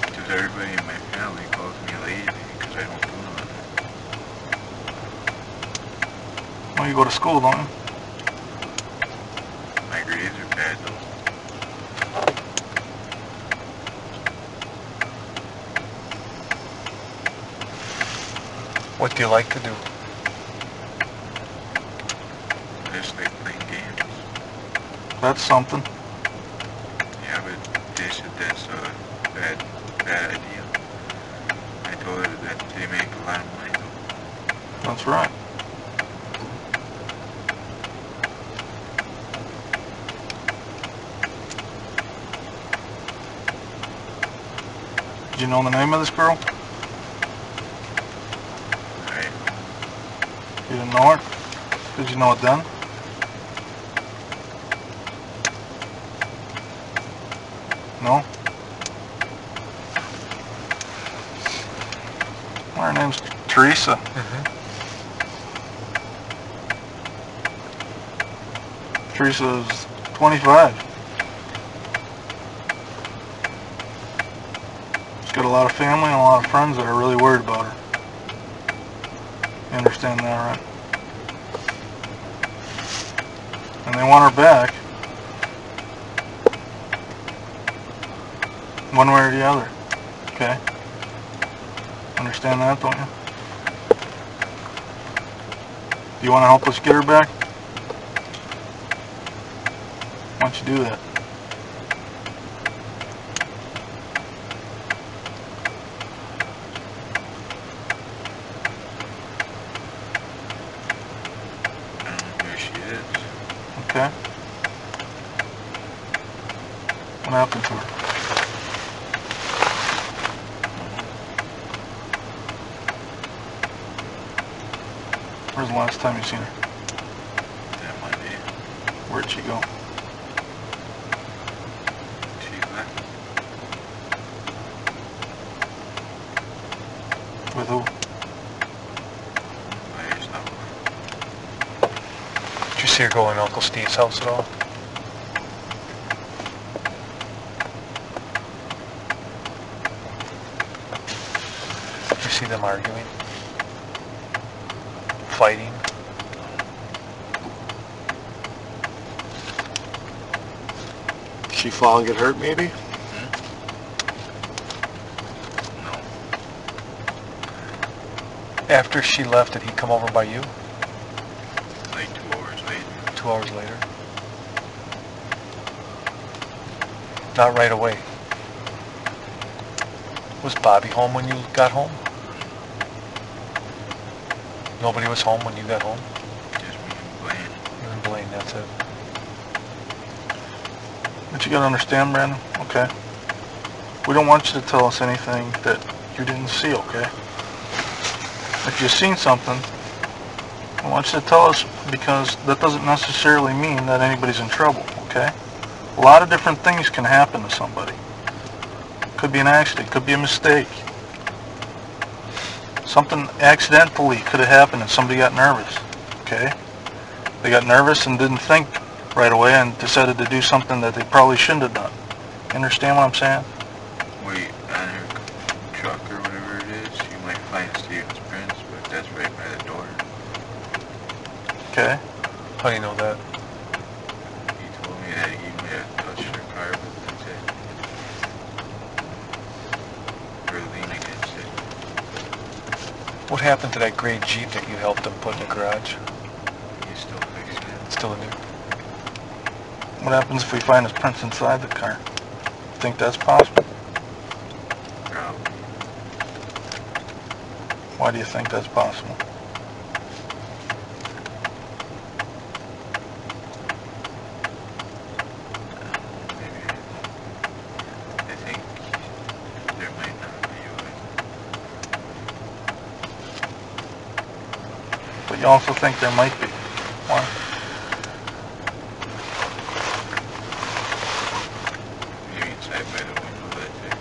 Because everybody in my family calls me lazy because I don't do nothing. Well, you go to school, don't you? My grades are bad though. What do you like to do? I just like playing games. That's something. Yeah, but they said that's a bad idea. I told her that they make a lot of money though. That's right. Did you know the name of this girl? Right? You didn't know her? Did you know it then? No? Well, her name's Teresa. Teresa's 25. She's got a lot of family and a lot of friends that are really worried about her. You understand that, right? And they want her back. One way or the other. Okay? Understand that, don't you? Do you want to help us get her back? Why don't you do that? I don't know where she is. Okay? What happened to her? Where's the last time you seen her? That might be. Where'd she go? She left. With who? By herself. Did you see her go in Uncle Steve's house at all? Did you see them arguing? Fighting? Did she fall and get hurt maybe? No. After she left, did he come over by you? Like 2 hours later. 2 hours later? Not right away. Was Bobby home when you got home? Nobody was home when you got home? Just me and Blaine. You and Blaine, that's it. But you gotta understand, Brandon, okay? We don't want you to tell us anything that you didn't see, okay? If you've seen something, I want you to tell us, because that doesn't necessarily mean that anybody's in trouble, okay? A lot of different things can happen to somebody. Could be an accident, could be a mistake. Something accidentally could have happened and somebody got nervous, okay? They got nervous and didn't think right away and decided to do something that they probably shouldn't have done. You understand what I'm saying? Wait, on her truck or whatever it is, you might find Steven's prints, but that's right by the door. Okay? How do you know that? He told me that he may have touched her car, but that's it. Or lean against it. What happened to that gray Jeep that you helped them put in the garage? He's still fixing it. It's still in there. What happens if we find his prints inside the car? Think that's possible? Probably. Why do you think that's possible? Maybe. I think there might not be a But you also think there might be. Why? maybe inside by the window, that's it.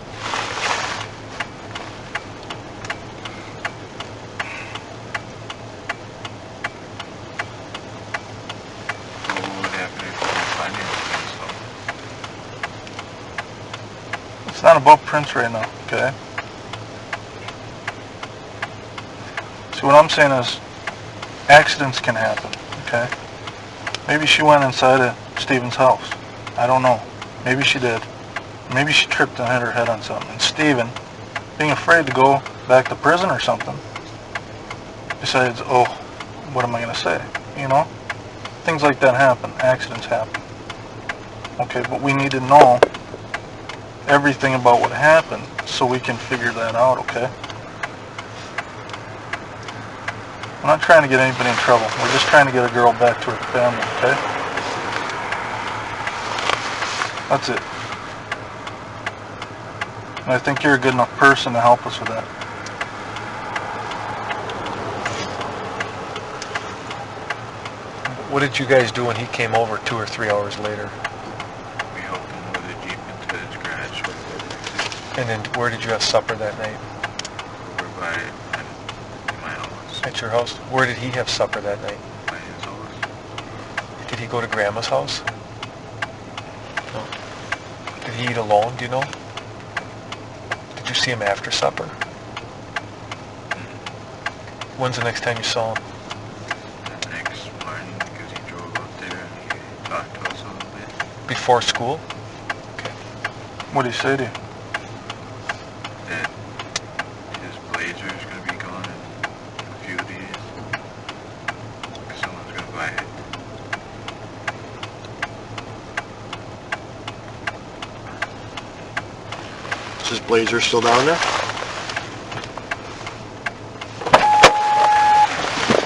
So what would happen if you didn't find anything, so? It's not about prints right now, okay? See, what I'm saying is accidents can happen, okay? Maybe she went inside of Steven's house. I don't know. Maybe she did. Maybe she tripped and hit her head on something. And Steven, being afraid to go back to prison or something, decides, oh, what am I going to say? You know? Things like that happen. Accidents happen. Okay, but we need to know everything about what happened so we can figure that out, okay? We're not trying to get anybody in trouble. We're just trying to get a girl back to her family, okay? That's it. And I think you're a good enough person to help us with that. What did you guys do when he came over 2 or 3 hours later? We helped him with a Jeep into his garage. And then where did you have supper that night? Over by my house. At your house? Where did he have supper that night? By his house. Did he go to Grandma's house? No. Did he eat alone, do you know? Did Did you see him after supper? When's the next time you saw him? The next morning, because he drove up there and he talked to us a little bit. Before school? Okay. What did he say to you? That his Blazer is going to be gone in a few days. Someone's going to buy it. Is his Blazer still down there?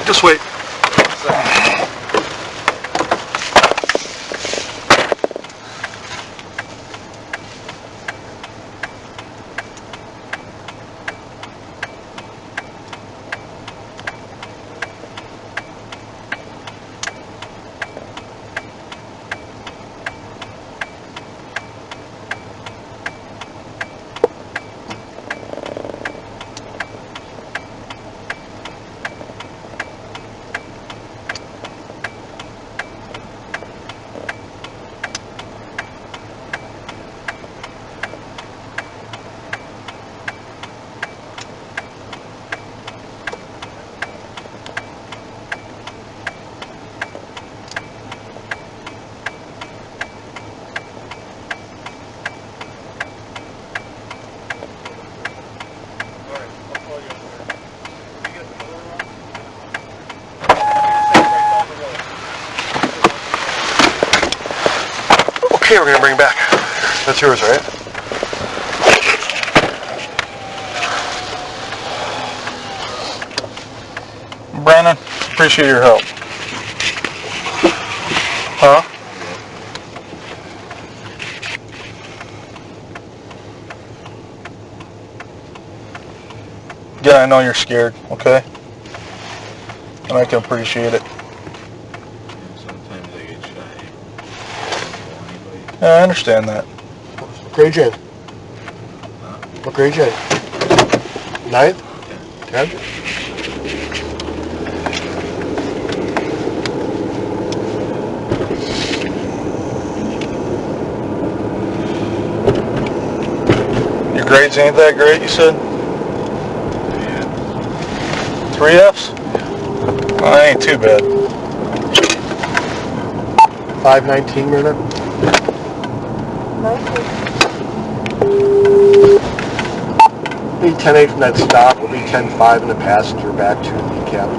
Just wait. Okay, we're gonna bring it back. That's yours, right? Brandon, appreciate your help. Huh? Yeah, I know you're scared, okay? And I can appreciate it. Sometimes I get shy. Yeah, I understand that. What grade you in? What grade you in? 9th? 10th? Your grades ain't that great, you said? Yeah. 3 Fs? Well, that ain't too bad. 519 minute? Be 10-8 from that stop. Will be 10-5 in the passenger back to the cabin.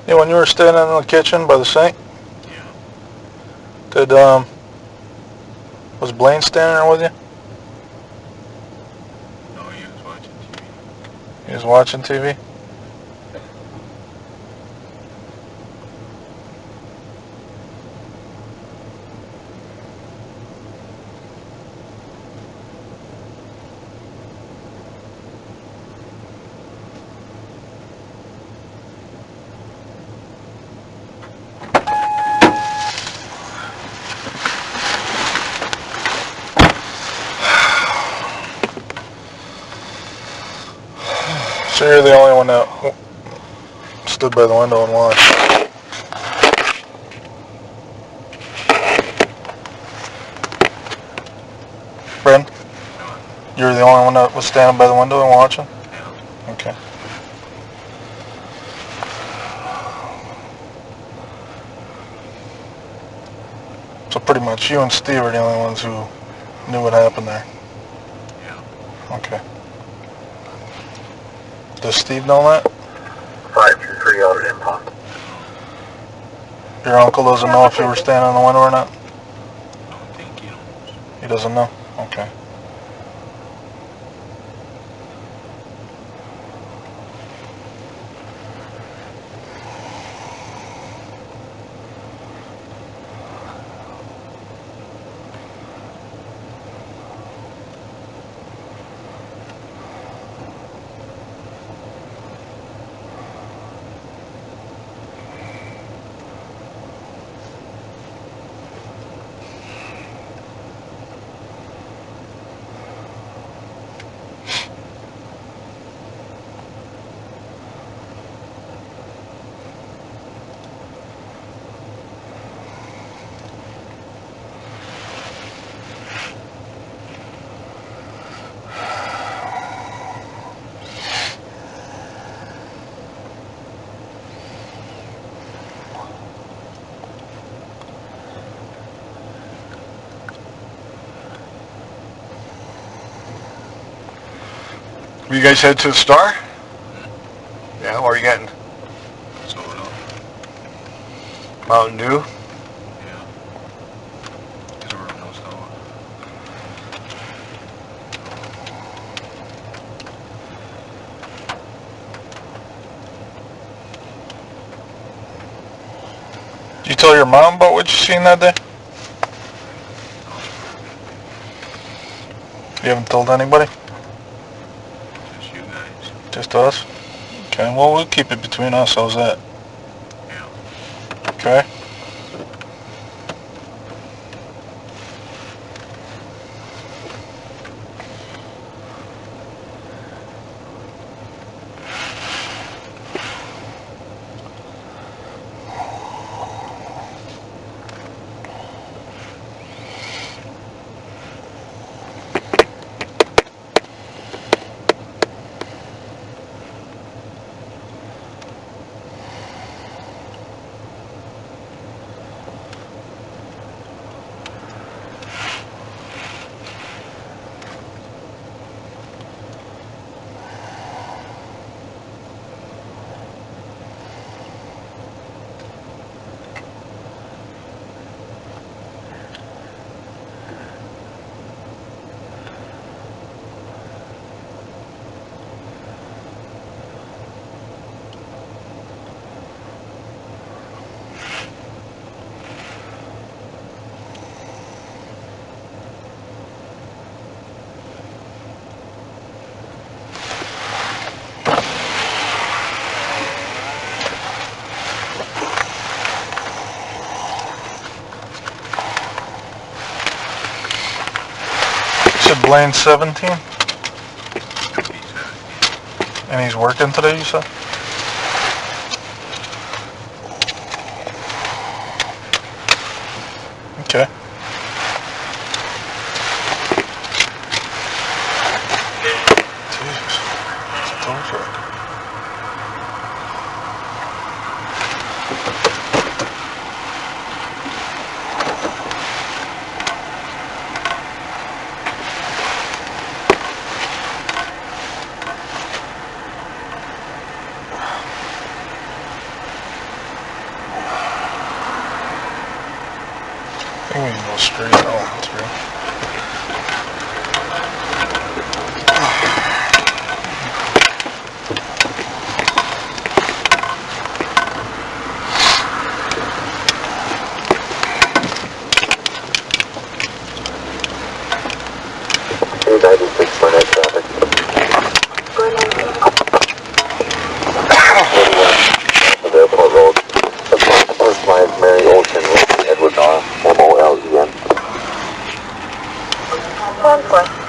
Yeah, when you were standing in the kitchen by the sink, Yeah. did, was Blaine standing there with you? No, he was watching TV. He was watching TV? So you're the only one that stood by the window and watched. Brent? You're the only one that was standing by the window and watching? Yeah. Okay. So pretty much you and Steve are the only ones who knew what happened there? Yeah. Okay. Does Steve know that? 523 out at impound. Your uncle doesn't know if you were standing in the window or not? I don't think he knows. He doesn't know? Okay. You guys head to the Star? Yeah, what are you getting? Soda. Mountain Dew? Yeah. Soda, no soda. Did you tell your mom about what you seen that day? You haven't told anybody? Just you guys. Just us? Okay, well, we'll keep it between us. How's that? Yeah. Okay? You said Blaine's 17? And he's working today, you said? Okay. Jesus. It's a tow truck. I think we can go straight out through. Airport Road. First line is Mary Ocean, Edward R. MOLEN. 10-4.